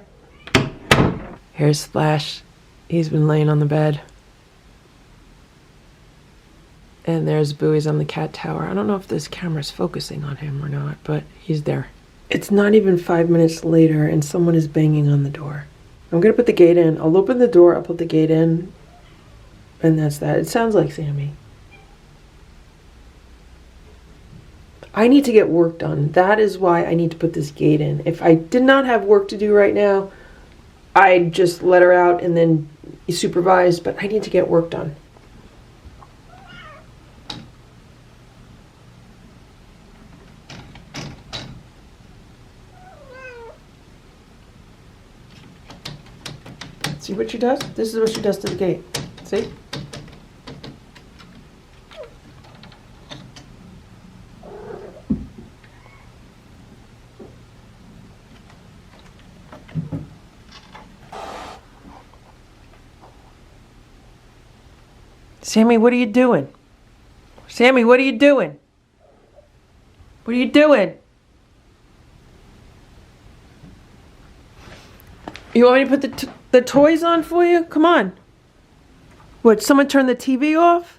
Here's Splash. He's been laying on the bed. And there's Boo. He's on the cat tower. I don't know if this camera's focusing on him or not, but he's there. It's not even 5 minutes later and someone is banging on the door. I'm gonna put the gate in. I'll open the door, I'll put the gate in, and that's that. It sounds like Sammy. I need to get work done. That is why I need to put this gate in. If I did not have work to do right now, I'd just let her out and then supervise, but I need to get work done. See what she does? This is what she does to the gate. See? Sammy, what are you doing? Sammy, what are you doing? What are you doing? You want me to put the toys on for you? Come on. What, someone turn the TV off?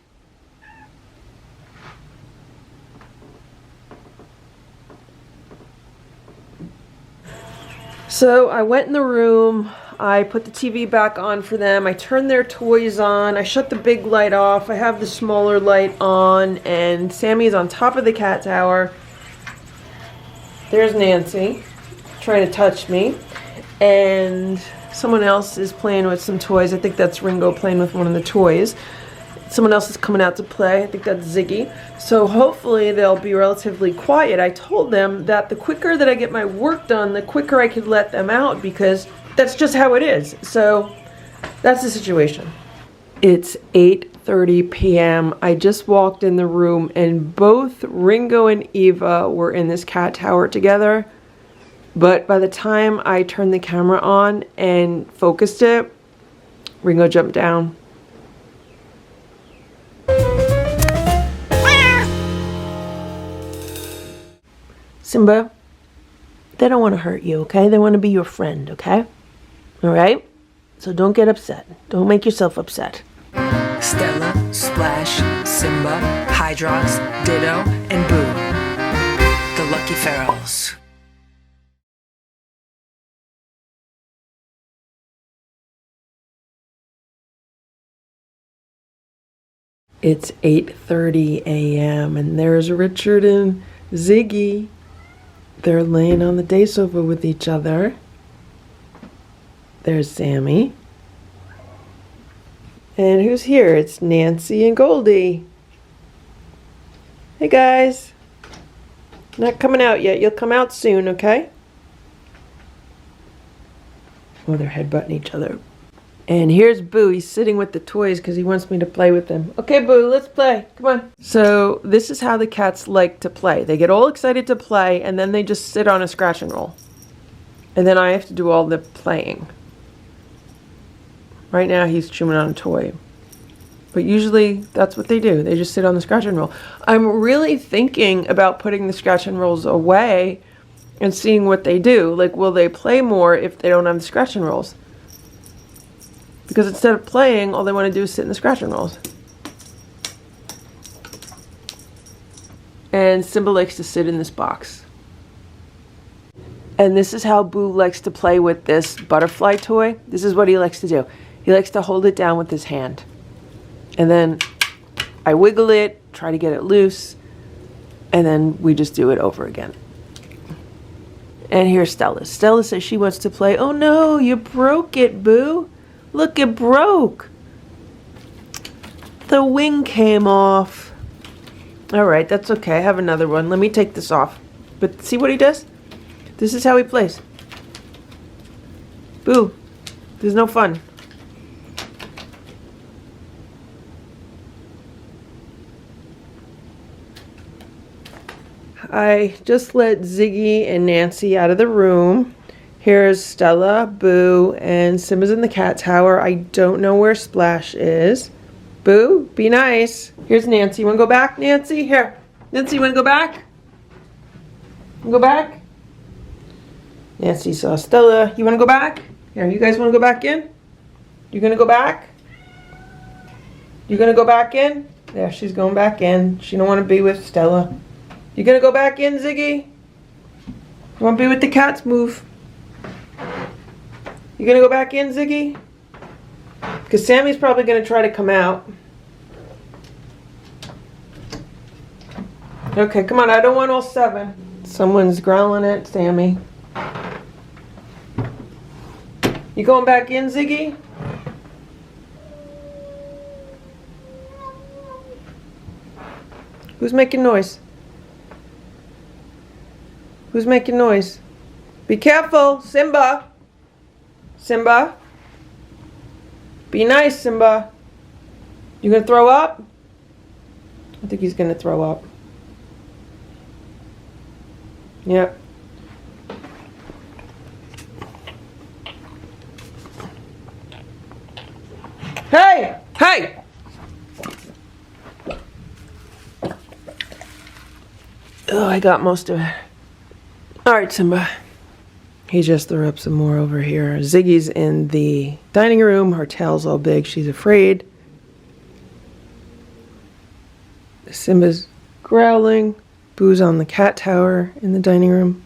So I went in the room, I put the TV back on for them, I turned their toys on, I shut the big light off, I have the smaller light on, and Sammy's on top of the cat tower. There's Nancy, trying to touch me. And someone else is playing with some toys. I think that's Ringo playing with one of the toys. Someone else is coming out to play. I think that's Ziggy. So hopefully they'll be relatively quiet. I told them that the quicker that I get my work done, the quicker I could let them out, because that's just how it is. So that's the situation. It's 8:30 p.m. I just walked in the room and both Ringo and Eva were in this cat tower together. But by the time I turned the camera on and focused it, Ringo jumped down. Simba, they don't want to hurt you, okay? They want to be your friend, okay? All right? So don't get upset. Don't make yourself upset. Stella, Splash, Simba, Hydrox, Ditto, and Boo. The Lucky Ferals. It's 8:30 a.m. and there's Richard and Ziggy. They're laying on the day sofa with each other. There's Sammy. And who's here? It's Nancy and Goldie. Hey guys. Not coming out yet. You'll come out soon, okay? Oh, they're headbutting each other. And here's Boo. He's sitting with the toys because he wants me to play with them. Okay, Boo, let's play. Come on. So this is how the cats like to play. They get all excited to play, and then they just sit on a scratch and roll. And then I have to do all the playing. Right now he's chewing on a toy. But usually that's what they do. They just sit on the scratch and roll. I'm really thinking about putting the scratch and rolls away and seeing what they do. Like, will they play more if they don't have the scratch and rolls? Because instead of playing, all they want to do is sit in the scratch and rolls. And Simba likes to sit in this box. And this is how Boo likes to play with this butterfly toy. This is what he likes to do. He likes to hold it down with his hand. And then I wiggle it, try to get it loose, and then we just do it over again. And here's Stella. Stella says she wants to play. Oh no, you broke it, Boo. Look, it broke. The wing came off. All right, that's okay. I have another one. Let me take this off. But see what he does? This is how he plays. Boo, there's no fun. I just let Ziggy and Nancy out of the room. Here's Stella, Boo, and Simba's in the cat tower. I don't know where Splash is. Boo, be nice. Here's Nancy. You want to go back, Nancy? Here. Nancy, you want to go back? Go back? Nancy saw Stella. You want to go back? Here, you guys want to go back in? You gonna go back? You gonna go back in? Yeah, she's going back in. She don't want to be with Stella. You gonna go back in, Ziggy? You want to be with the cats? Move. You gonna go back in, Ziggy? Because Sammy's probably gonna try to come out. Okay, come on. I don't want all 7. Someone's growling at Sammy. You going back in, Ziggy? Who's making noise? Who's making noise? Be careful, Simba. Simba. Be nice, Simba. You gonna throw up? I think he's gonna throw up. Yep. Hey! Hey! Oh, I got most of it. Alright, Simba. He just threw up some more over here. Ziggy's in the dining room. Her tail's all big. She's afraid. Simba's growling. Boo's on the cat tower in the dining room.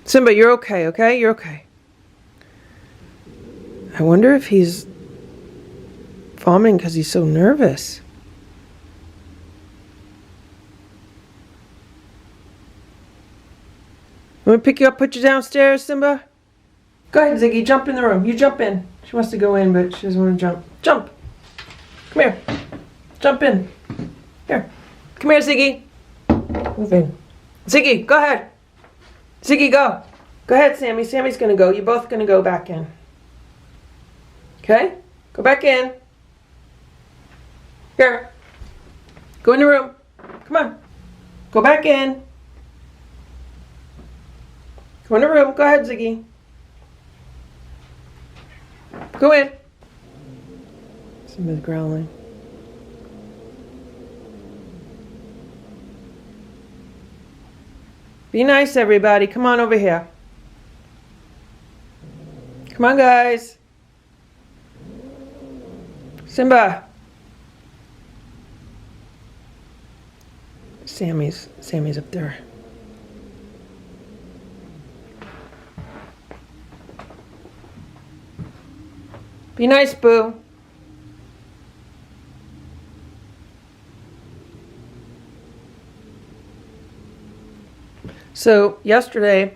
Simba, you're okay, okay? You're okay. I wonder if he's vomiting because he's so nervous. Let me pick you up, put you downstairs, Simba? Go ahead, Ziggy, jump in the room. You jump in. She wants to go in, but she doesn't want to jump. Jump! Come here. Jump in. Here. Come here, Ziggy. Move in. Ziggy, go ahead. Ziggy, go. Go ahead, Sammy. Sammy's going to go. You're both going to go back in. Okay? Go back in. Here. Go in the room. Come on. Go back in. Go in the room. Go ahead, Ziggy. Go in. Simba's growling. Be nice, everybody. Come on over here. Come on, guys. Simba. Sammy's up there. Be nice, Boo. So yesterday,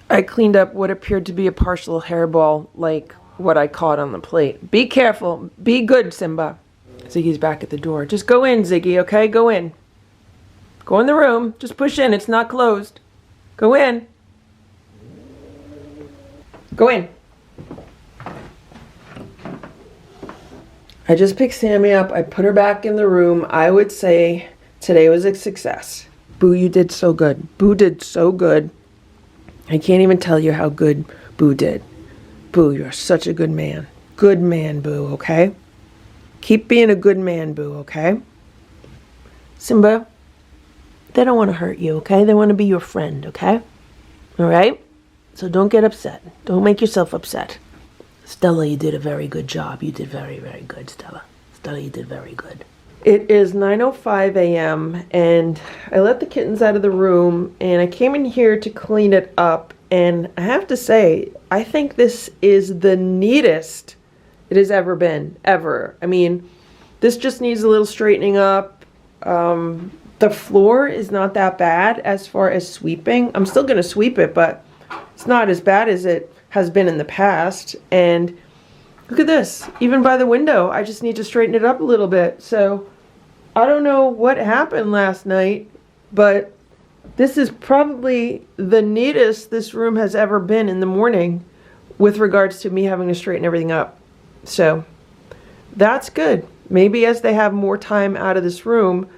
I cleaned up what appeared to be a partial hairball, like what I caught on the plate. Be careful. Be good, Simba. Ziggy's back at the door. Just go in, Ziggy, okay? Go in. Go in the room. Just push in. It's not closed. Go in. Go in. I just picked Sammy up. I put her back in the room. I would say today was a success. Boo, you did so good. Boo did so good. I can't even tell you how good Boo did. Boo, you're such a good man. Good man, Boo, okay? Keep being a good man, Boo, okay? Simba, they don't want to hurt you, okay? They want to be your friend, okay? All right? So don't get upset. Don't make yourself upset. Stella, you did a very good job. You did very, very good, Stella. Stella, you did very good. It is 9:05 a.m. and I let the kittens out of the room and I came in here to clean it up, and I have to say, I think this is the neatest it has ever been, ever. I mean, this just needs a little straightening up. The floor is not that bad as far as sweeping. I'm still going to sweep it, but it's not as bad as it has been in the past. And look at this, even by the window, I just need to straighten it up a little bit. So I don't know what happened last night, but this is probably the neatest this room has ever been in the morning with regards to me having to straighten everything up. So that's good. Maybe as they have more time out of this room,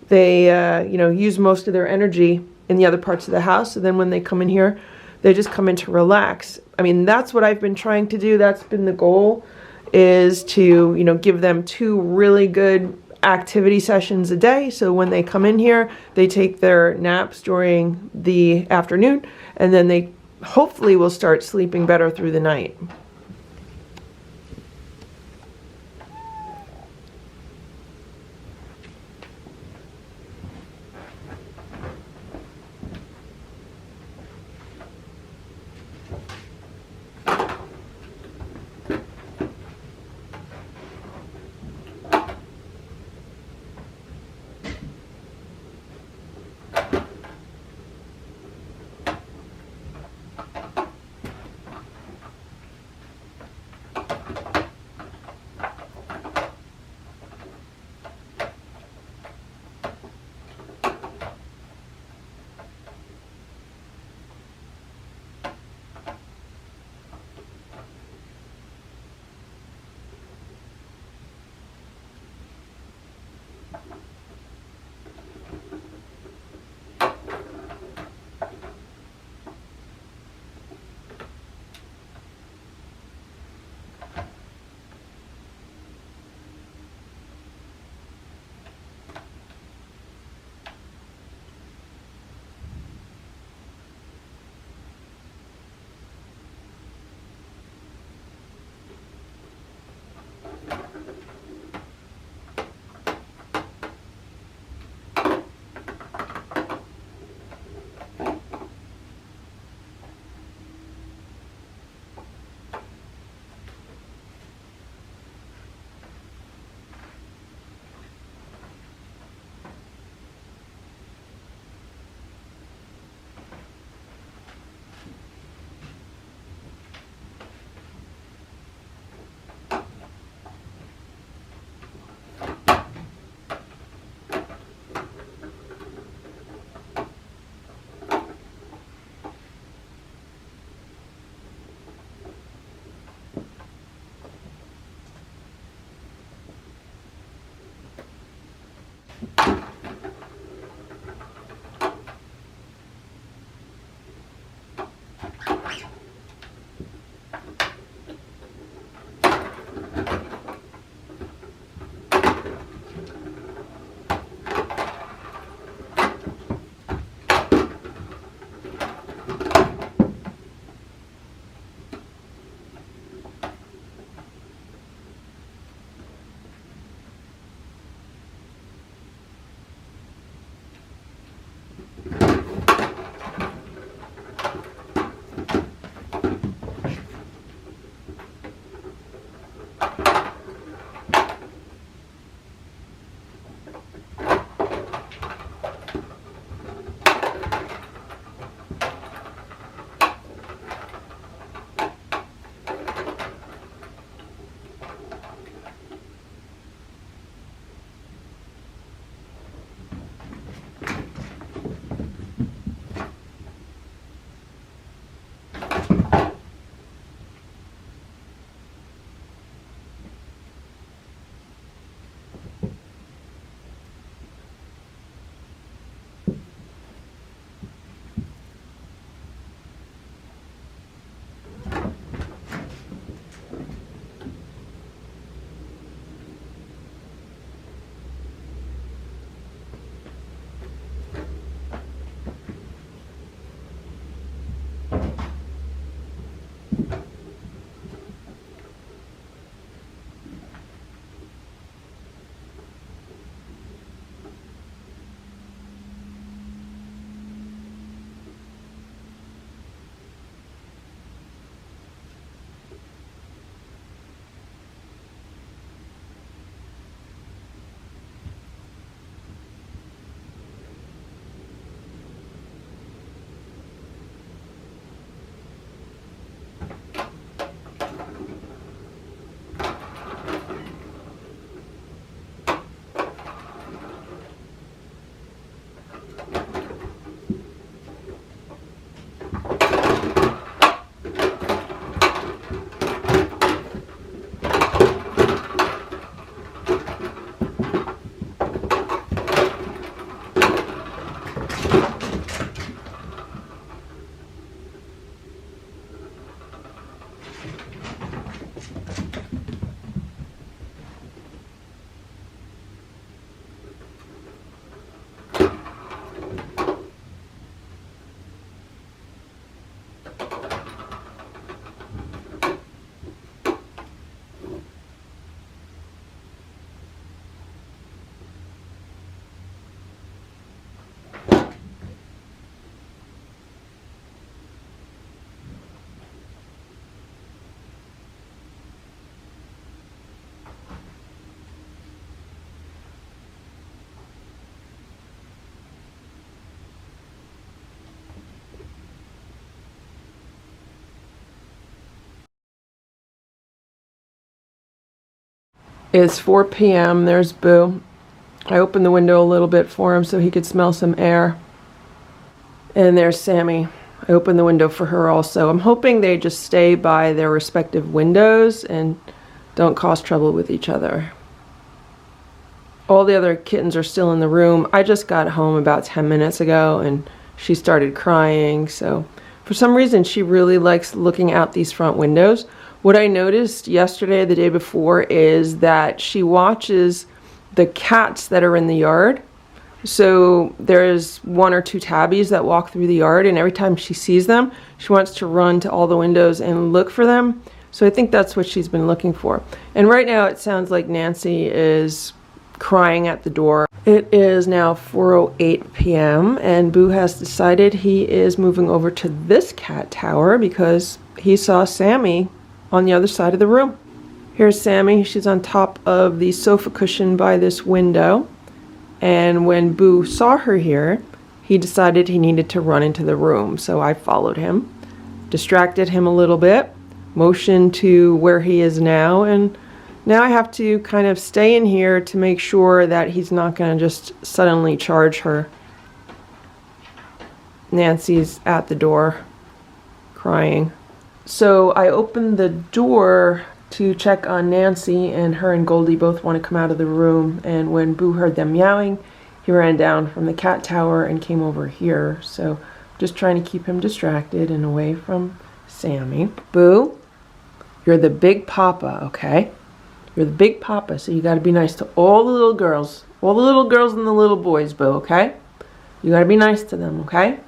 they use most of their energy in the other parts of the house. So then when they come in here, they just come in to relax. I mean, that's what I've been trying to do. That's been the goal, is to, give them 2 really good activity sessions a day. So when they come in here, they take their naps during the afternoon, and then they hopefully will start sleeping better through the night. It's 4 p.m. There's Boo. I opened the window a little bit for him so he could smell some air. And there's Sammy. I opened the window for her also. I'm hoping they just stay by their respective windows and don't cause trouble with each other. All the other kittens are still in the room. I just got home about 10 minutes ago and she started crying. So for some reason she really likes looking out these front windows. What I noticed yesterday, the day before, is that she watches the cats that are in the yard. So there's 1 or 2 tabbies that walk through the yard, and every time she sees them, she wants to run to all the windows and look for them. So I think that's what she's been looking for. And right now it sounds like Nancy is crying at the door. It is now 4:08 p.m. and Boo has decided he is moving over to this cat tower because he saw Sammy on the other side of the room. Here's Sammy. She's on top of the sofa cushion by this window. And when Boo saw her here, he decided he needed to run into the room. So I followed him, distracted him a little bit, motioned to where he is now, and now I have to kind of stay in here to make sure that he's not going to just suddenly charge her. Nancy's at the door, crying. So I opened the door to check on Nancy, and her and Goldie both want to come out of the room, and when Boo heard them meowing, he ran down from the cat tower and came over here. So just trying to keep him distracted and away from Sammy. Boo, you're the big papa, okay? You're the big papa, so you got to be nice to all the little girls. All the little girls and the little boys, Boo, okay? You got to be nice to them, okay?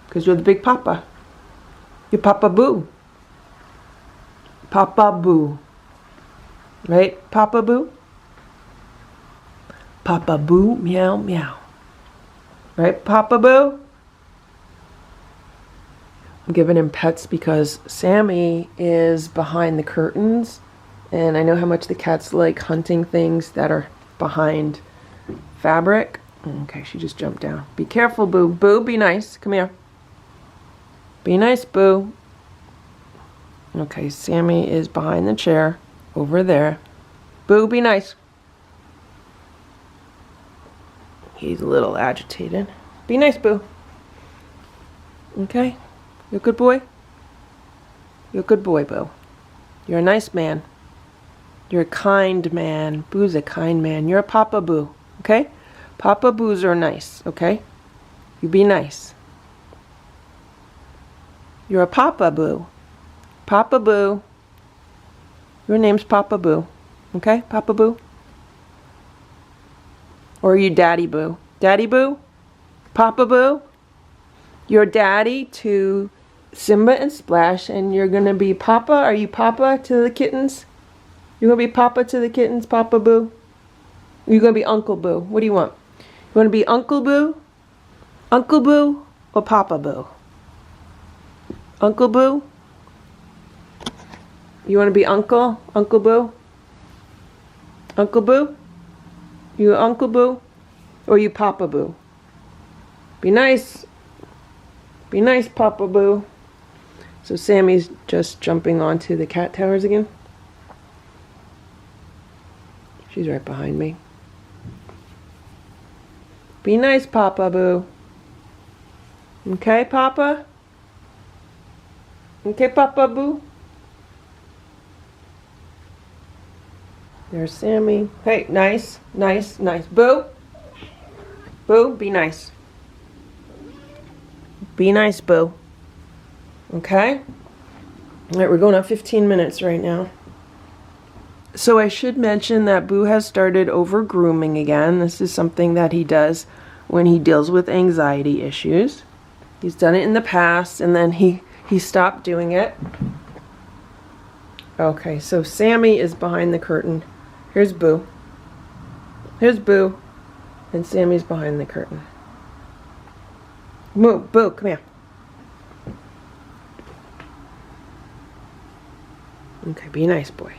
Because you're the big papa. You're Papa Boo. Papa Boo. Right, Papa Boo? Papa Boo, meow, meow. Right, Papa Boo? I'm giving him pets because Sammy is behind the curtains, and I know how much the cats like hunting things that are behind fabric. Okay, she just jumped down. Be careful, Boo. Boo, be nice. Come here. Be nice, Boo. Okay, Sammy is behind the chair over there. Boo, be nice. He's a little agitated. Be nice, Boo. Okay? You're a good boy? You're a good boy, Boo. You're a nice man. You're a kind man. Boo's a kind man. You're a Papa Boo, okay? Papa Boos are nice, okay? You be nice. You're a Papa Boo. Papa Boo. Your name's Papa Boo, okay? Papa Boo? Or are you Daddy Boo? Daddy Boo? Papa Boo? You're daddy to Simba and Splash, and you're gonna be Papa? Are you Papa to the kittens? You're gonna be Papa to the kittens, Papa Boo? Or you gonna be Uncle Boo? What do you want? You wanna be Uncle Boo? Uncle Boo or Papa Boo? Uncle Boo? You wanna be Uncle? Uncle Boo? Uncle Boo? You Uncle Boo? Or you Papa Boo? Be nice. Be nice, Papa Boo. So Sammy's just jumping onto the cat towers again. She's right behind me. Be nice, Papa Boo. Okay, Papa? Okay, Papa Boo? There's Sammy. Hey, nice, nice, nice. Boo? Boo, be nice. Be nice, Boo. Okay? Alright, we're going on 15 minutes right now. So I should mention that Boo has started over grooming again. This is something that he does when he deals with anxiety issues. He's done it in the past, and then he stopped doing it. Okay, so Sammy is behind the curtain. Here's Boo. Here's Boo. And Sammy's behind the curtain. Move, Boo, come here. Okay, be a nice boy.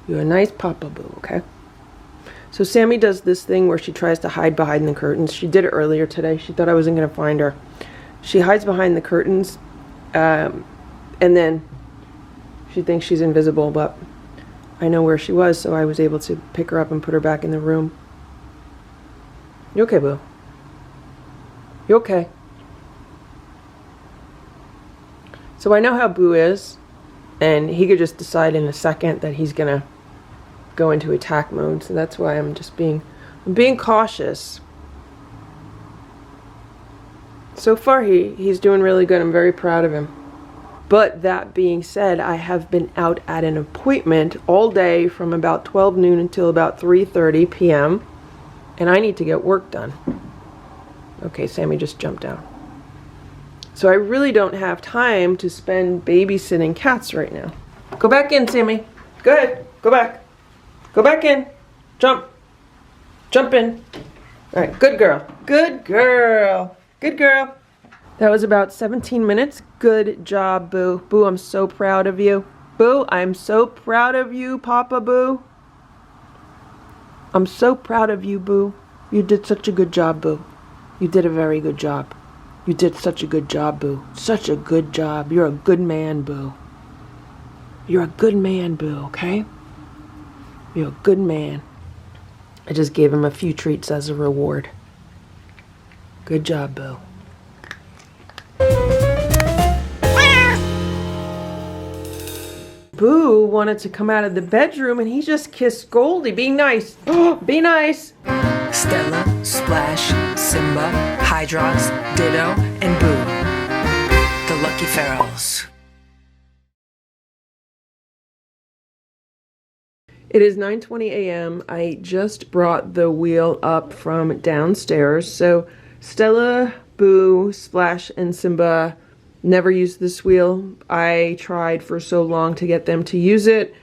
You're a nice Papa Boo, okay? So Sammy does this thing where she tries to hide behind the curtains. She did it earlier today. She thought I wasn't going to find her. She hides behind the curtains, and then she thinks she's invisible, but I know where she was, so I was able to pick her up and put her back in the room. You okay, Boo? You okay? So I know how Boo is, and he could just decide in a second that he's gonna go into attack mode, so that's why I'm being cautious. So far he's doing really good. I'm very proud of him. But that being said, I have been out at an appointment all day from about 12 noon until about 3:30 p.m. and I need to get work done. Okay, Sammy just jumped down. So I really don't have time to spend babysitting cats right now. Go back in, Sammy. Go ahead. Go back. Go back in. Jump. Jump in. All right, good girl. Good girl. Good girl. That was about 17 minutes. Good job, Boo. Boo, I'm so proud of you. Boo, I'm so proud of you, Papa Boo. I'm so proud of you, Boo. You did such a good job, Boo. You did a very good job. You did such a good job, Boo. Such a good job. You're a good man, Boo. You're a good man, Boo, okay? You're a good man. I just gave him a few treats as a reward. Good job, Boo. Boo wanted to come out of the bedroom and he just kissed Goldie. Be nice. Be nice. Stella, Splash, Simba, Hydrox, Ditto, and Boo. The Lucky Ferals. It is 9:20 a.m. I just brought the wheel up from downstairs. So Stella, Boo, Splash, and Simba never used this wheel. I tried for so long to get them to use it,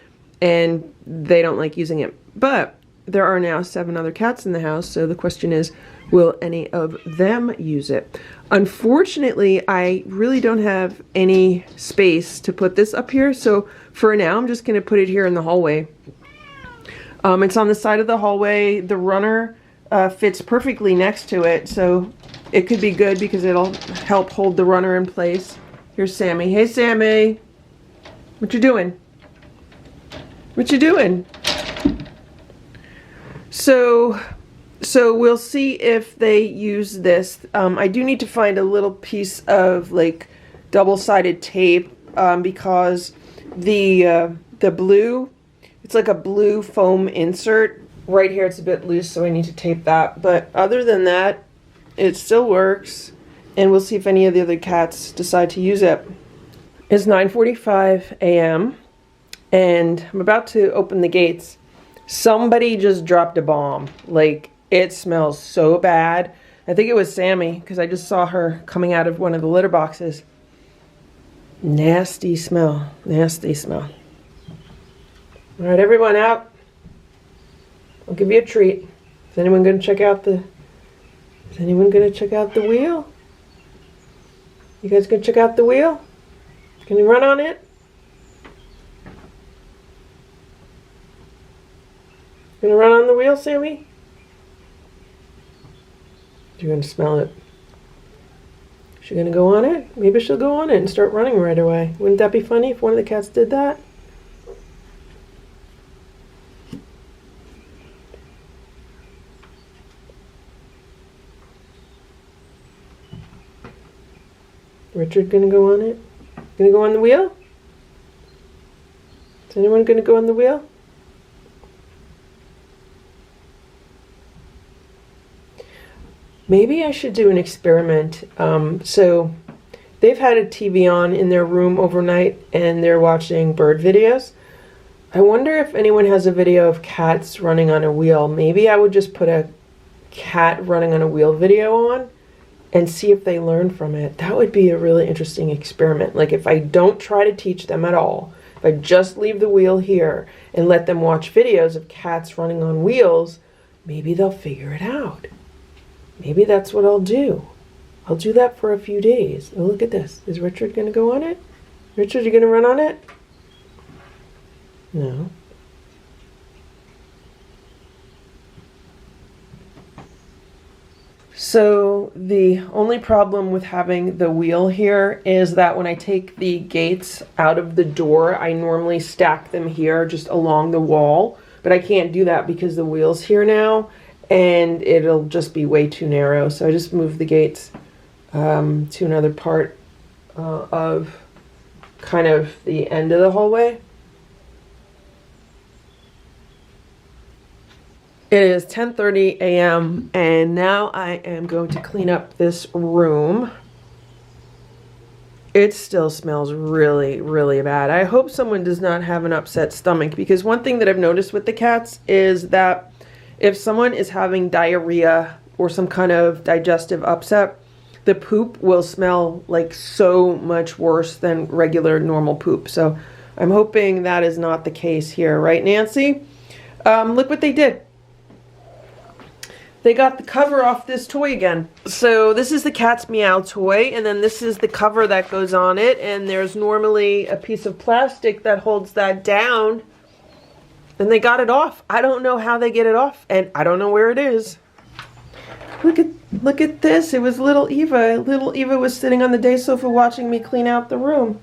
and they don't like using it. But there are now 7 other cats in the house, so the question is, will any of them use it? Unfortunately, I really don't have any space to put this up here, so for now I'm just going to put it here in the hallway. It's on the side of the hallway. The runner fits perfectly next to it, so it could be good because it'll help hold the runner in place. Here's Sammy. Hey, Sammy. What you doing? What you doing? So we'll see if they use this. I do need to find a little piece of like double-sided tape because the blue, it's like a blue foam insert. Right here it's a bit loose, so I need to tape that. But other than that, it still works, and we'll see if any of the other cats decide to use it. It's 9:45 a.m. and I'm about to open the gates. Somebody just dropped a bomb. Like, it smells so bad. I think it was Sammy, because I just saw her coming out of one of the litter boxes. Nasty smell. Nasty smell. All right, everyone out. I'll give you a treat. Is anyone going to check out the... Is anyone going to check out the wheel? You guys going to check out the wheel? Can you run on it? Gonna run on the wheel, Sammy? You're gonna smell it. Is she gonna go on it? Maybe she'll go on it and start running right away. Wouldn't that be funny if one of the cats did that? Richard gonna go on it? Gonna go on the wheel? Is anyone gonna go on the wheel? Maybe I should do an experiment. So they've had a TV on in their room overnight and they're watching bird videos. I wonder if anyone has a video of cats running on a wheel. Maybe I would just put a cat running on a wheel video on and see if they learn from it. That would be a really interesting experiment. Like, if I don't try to teach them at all, if I just leave the wheel here and let them watch videos of cats running on wheels, maybe they'll figure it out. Maybe that's what I'll do. I'll do that for a few days. Oh, look at this. Is Richard going to go on it? Richard, you going to run on it? No. So the only problem with having the wheel here is that when I take the gates out of the door, I normally stack them here just along the wall. but I can't do that because the wheel's here now and it'll just be way too narrow. So I just moved the gates to another part of kind of the end of the hallway. It is 10:30 a.m. and now I am going to clean up this room. It still smells really, really bad. I hope someone does not have an upset stomach, because one thing that I've noticed with the cats is that if someone is having diarrhea or some kind of digestive upset, the poop will smell like so much worse than regular normal poop. So I'm hoping that is not the case here. Right, Nancy? Look what they did. They got the cover off this toy again. So this is the cat's meow toy, and then this is the cover that goes on it, and there's normally a piece of plastic that holds that down, and they got it off. I don't know how they get it off, and I don't know where it is. Look at this. It was little Eva. Little Eva was sitting on the day sofa watching me clean out the room.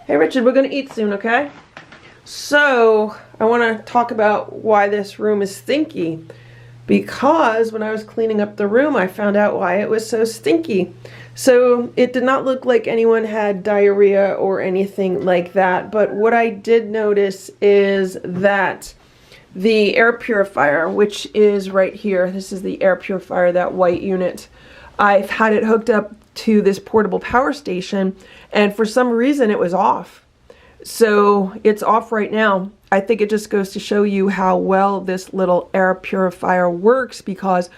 Hey Richard, we're gonna eat soon, okay? So I wanna talk about why this room is stinky. Because when I was cleaning up the room, I found out why it was so stinky. So it did not look like anyone had diarrhea or anything like that. But what I did notice is that the air purifier, which is right here, this is the air purifier, that white unit, I've had it hooked up to this portable power station, and for some reason it was off. So it's off right now. I think it just goes to show you how well this little air purifier works, because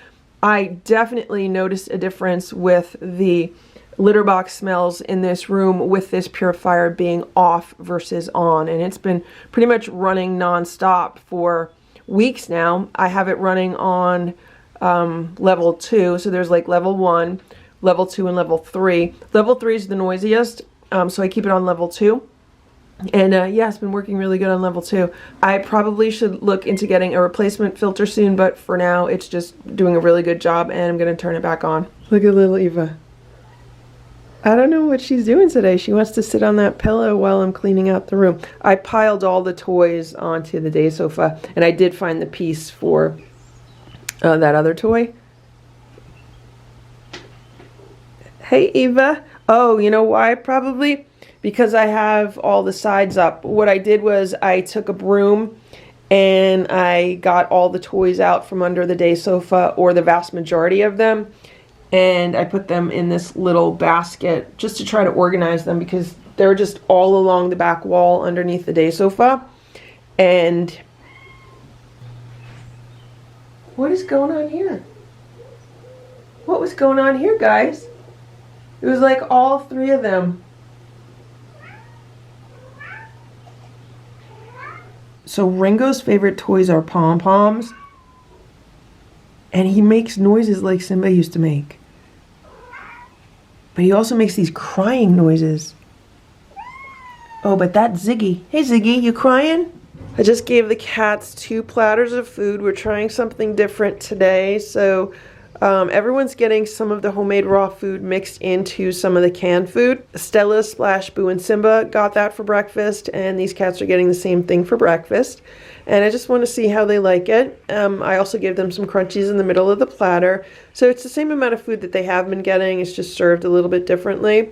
I definitely noticed a difference with the litter box smells in this room with this purifier being off versus on. And it's been pretty much running non-stop for weeks now. I have it running on level 2. So there's like level 1, level 2, and level 3. Level 3 is the noisiest, so I keep it on level 2. And yeah, it's been working really good on level 2. I probably should look into getting a replacement filter soon, but for now it's just doing a really good job, and I'm going to turn it back on. Look at little Eva. I don't know what she's doing today. She wants to sit on that pillow while I'm cleaning out the room. I piled all the toys onto the day sofa, and I did find the piece for that other toy. Hey Eva. Oh, you know why probably? Because I have all the sides up. What I did was I took a broom and I got all the toys out from under the day sofa, or the vast majority of them, and I put them in this little basket just to try to organize them, because they're just all along the back wall underneath the day sofa. And what is going on here? What was going on here, guys? It was like all 3 of them. So Ringo's favorite toys are pom-poms, and he makes noises like Simba used to make. But he also makes these crying noises. Oh, but that's Ziggy. Hey Ziggy, you crying? I just gave the cats 2 platters of food. We're trying something different today. So everyone's getting some of the homemade raw food mixed into some of the canned food. Stella, Splash, Boo, and Simba got that for breakfast, and these cats are getting the same thing for breakfast. And I just want to see how they like it. I also gave them some crunchies in the middle of the platter. So it's the same amount of food that they have been getting. It's just served a little bit differently.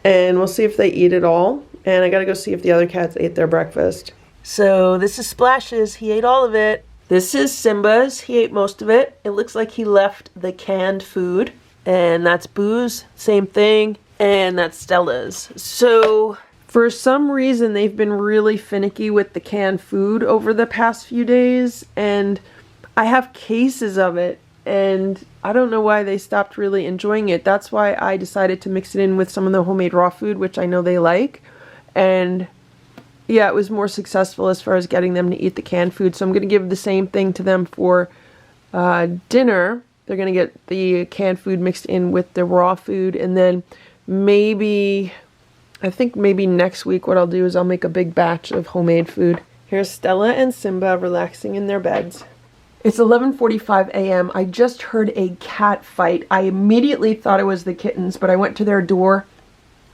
And we'll see if they eat it all. And I gotta go see if the other cats ate their breakfast. So this is Splash's. He ate all of it. This is Simba's. He ate most of it. It looks like he left the canned food. And that's Boo's. Same thing. And that's Stella's. So for some reason, they've been really finicky with the canned food over the past few days. And I have cases of it. And I don't know why they stopped really enjoying it. That's why I decided to mix it in with some of the homemade raw food, which I know they like. And yeah, it was more successful as far as getting them to eat the canned food. So I'm going to give the same thing to them for dinner. They're going to get the canned food mixed in with the raw food. And then maybe, I think maybe next week what I'll do is I'll make a big batch of homemade food. Here's Stella and Simba relaxing in their beds. It's 11:45 a.m. I just heard a cat fight. I immediately thought it was the kittens, but I went to their door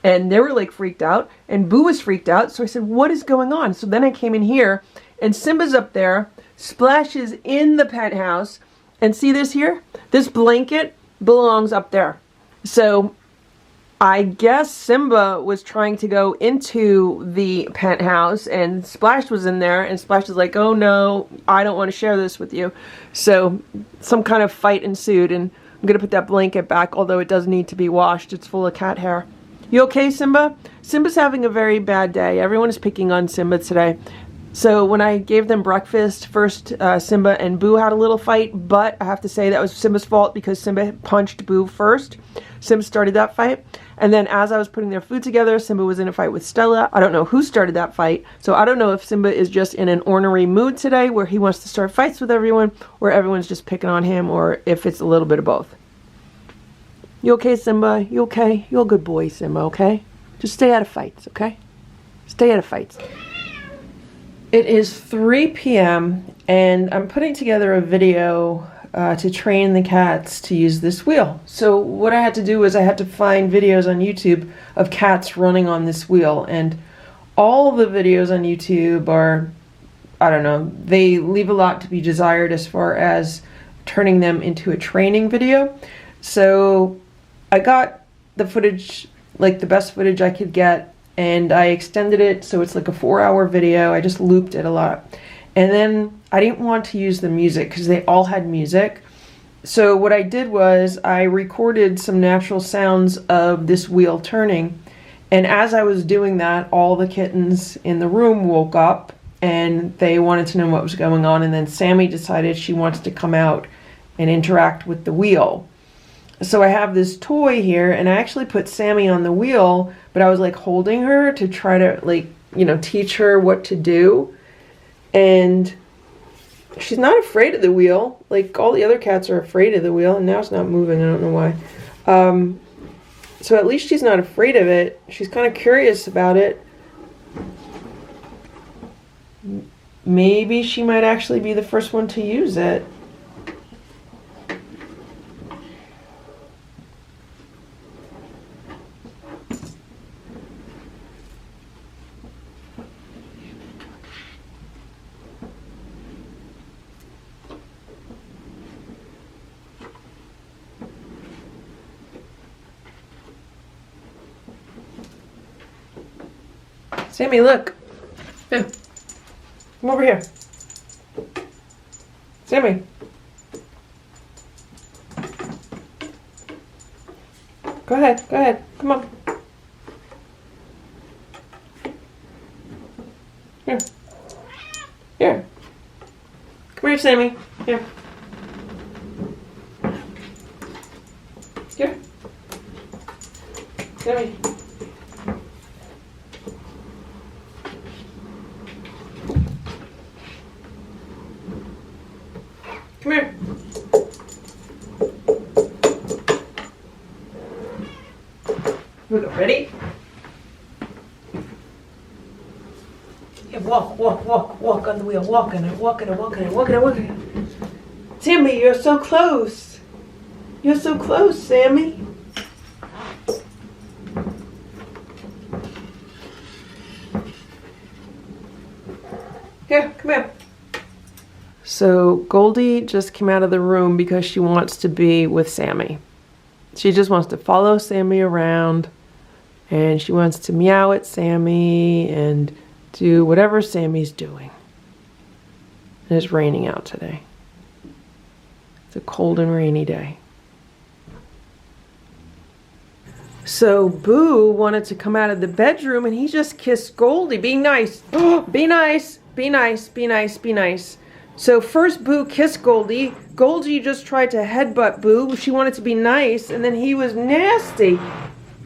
and they were like freaked out, and Boo was freaked out. So I said, what is going on? So then I came in here and Simba's up there. Splash is in the penthouse. And see this here? This blanket belongs up there. So I guess Simba was trying to go into the penthouse and Splash was in there, and Splash is like, oh no, I don't want to share this with you. So some kind of fight ensued, and I'm gonna put that blanket back, although it does need to be washed. It's full of cat hair. You okay, Simba? Simba's having a very bad day. Everyone is picking on Simba today. So when I gave them breakfast, first Simba and Boo had a little fight, but I have to say that was Simba's fault because Simba punched Boo first. Simba started that fight. And then as I was putting their food together, Simba was in a fight with Stella. I don't know who started that fight. So I don't know if Simba is just in an ornery mood today where he wants to start fights with everyone, or everyone's just picking on him, or if it's a little bit of both. You okay, Simba? You okay? You're a good boy, Simba, okay? Just stay out of fights, okay? Stay out of fights. It is 3 p.m. and I'm putting together a video to train the cats to use this wheel. So what I had to do was I had to find videos on YouTube of cats running on this wheel, and all the videos on YouTube are, I don't know, they leave a lot to be desired as far as turning them into a training video. So I got the footage, like the best footage I could get, and I extended it so it's like a 4-hour video. I just looped it a lot. And then I didn't want to use the music because they all had music. So what I did was I recorded some natural sounds of this wheel turning. And as I was doing that, all the kittens in the room woke up and they wanted to know what was going on. And then Sammy decided she wants to come out and interact with the wheel. So I have this toy here, and I actually put Sammy on the wheel, but I was like holding her to try to, like, you know, teach her what to do. And she's not afraid of the wheel. Like, all the other cats are afraid of the wheel, and now it's not moving. I don't know why. So at least she's not afraid of it. She's kind of curious about it. Maybe she might actually be the first one to use it. Sammy, look. Here. Come over here. Sammy. Go ahead, go ahead. Come on. Here. Here. Come here, Sammy. Here. Here. Sammy. Come here. Here we go. Ready? Yeah, walk on the wheel. Walk on it. Sammy, you're so close. You're so close, Sammy. Here, come here. So Goldie just came out of the room because she wants to be with Sammy. She just wants to follow Sammy around, and she wants to meow at Sammy and do whatever Sammy's doing. And it's raining out today. It's a cold and rainy day. So Boo wanted to come out of the bedroom, and he just kissed Goldie. Be nice. Be nice. Be nice. Be nice. Be nice. So first Boo kissed Goldie. Goldie just tried to headbutt Boo. She wanted to be nice, and then he was nasty.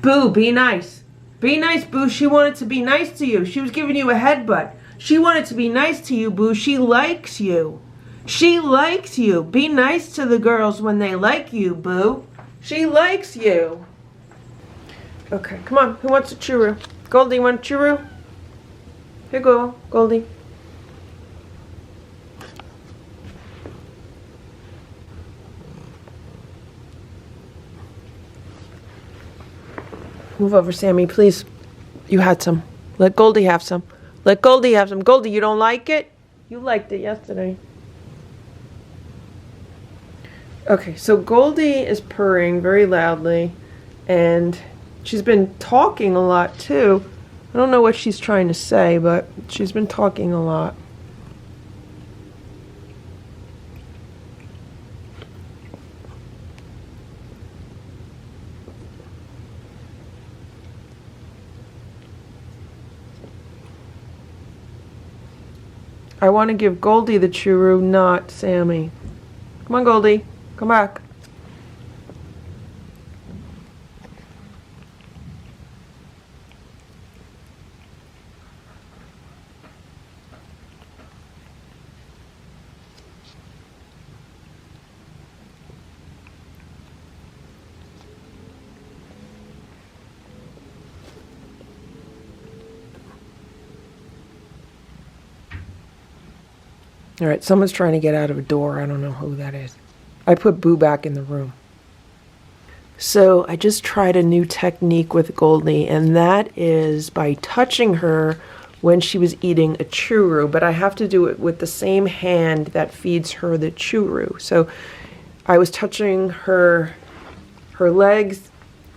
Boo, be nice. Be nice, Boo. She wanted to be nice to you. She was giving you a headbutt. She wanted to be nice to you, Boo. She likes you. She likes you. Be nice to the girls when they like you, Boo. She likes you. Okay, come on. Who wants a churro? Goldie, want a churro? Here you go, Goldie. Move over, Sammy, please. You had some. Let Goldie have some. Let Goldie have some. Goldie, you don't like it? You liked it yesterday. Okay, so Goldie is purring very loudly, and she's been talking a lot too. I don't know what she's trying to say, but she's been talking a lot. I want to give Goldie the churu, not Sammy. Come on, Goldie. Come back. All right, someone's trying to get out of a door. I don't know who that is. I put Boo back in the room. So I just tried a new technique with Goldie, and that is by touching her when she was eating a churu, but I have to do it with the same hand that feeds her the churu. So I was touching her legs.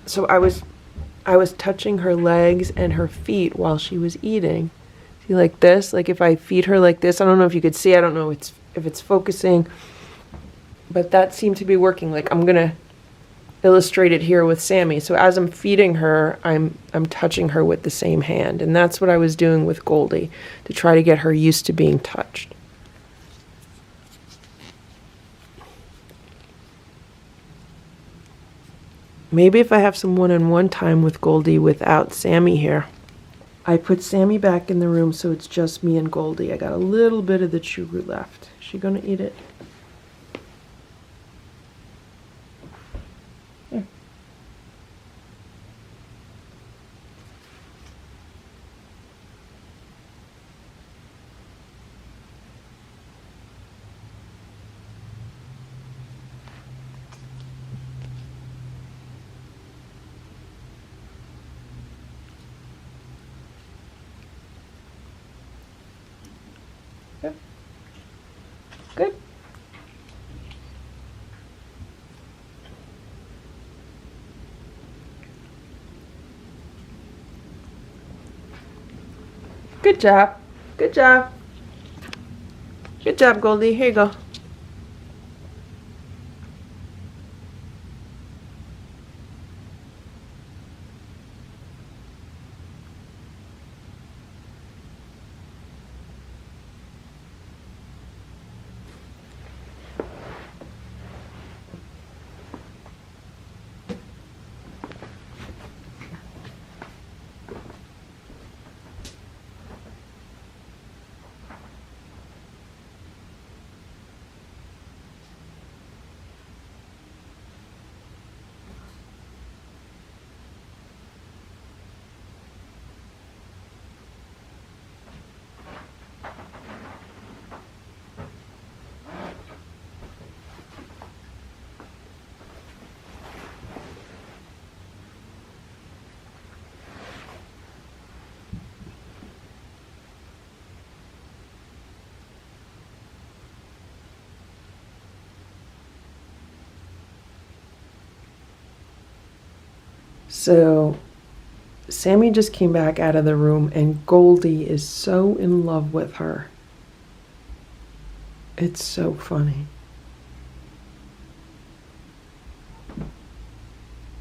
So I was touching her legs and her feet while she was eating. See, like this, like if I feed her like this, I don't know if you could see, I don't know if it's focusing, but that seemed to be working. Like I'm gonna illustrate it here with Sammy. So as I'm feeding her, I'm touching her with the same hand, and that's what I was doing with Goldie to try to get her used to being touched. Maybe if I have some one-on-one time with Goldie without Sammy here. I put Sammy back in the room so it's just me and Goldie. I got a little bit of the churu left. Is she gonna eat it? Here. Good. Good job. Good job. Good job, Goldie. Here you go. So Sammy just came back out of the room, and Goldie is so in love with her. It's so funny.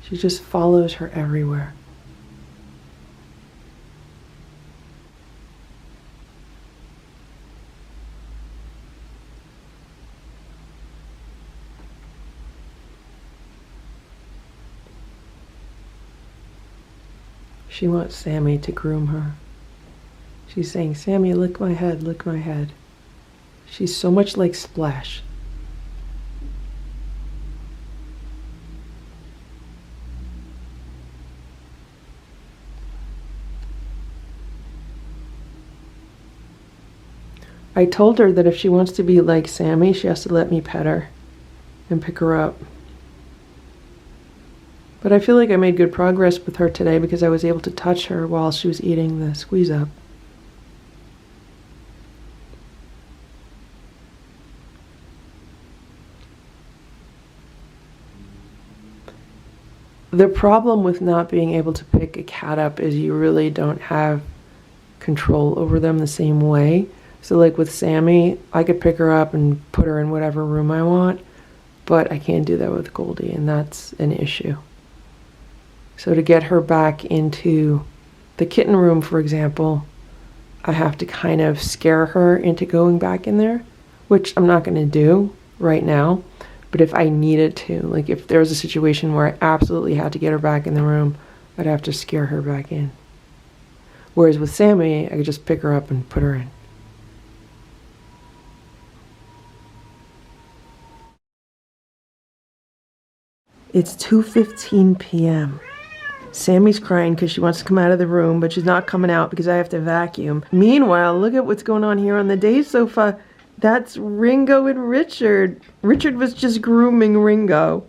She just follows her everywhere. She wants Sammy to groom her. She's saying, Sammy, lick my head, lick my head. She's so much like Splash. I told her that if she wants to be like Sammy, she has to let me pet her and pick her up. But I feel like I made good progress with her today because I was able to touch her while she was eating the squeeze up. The problem with not being able to pick a cat up is you really don't have control over them the same way. So like with Sammy, I could pick her up and put her in whatever room I want, but I can't do that with Goldie, and that's an issue. So to get her back into the kitten room, for example, I have to kind of scare her into going back in there, which I'm not going to do right now. But if I needed to, like if there was a situation where I absolutely had to get her back in the room, I'd have to scare her back in. Whereas with Sammy, I could just pick her up and put her in. It's 2:15 p.m. Sammy's crying because she wants to come out of the room, but she's not coming out because I have to vacuum. Meanwhile, look at what's going on here on the day sofa. That's Ringo and Richard. Richard was just grooming Ringo.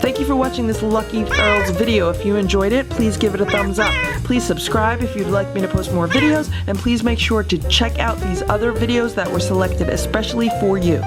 Thank you for watching this Lucky Ferals video. If you enjoyed it, please give it a thumbs up. Please subscribe if you'd like me to post more videos, and please make sure to check out these other videos that were selected especially for you.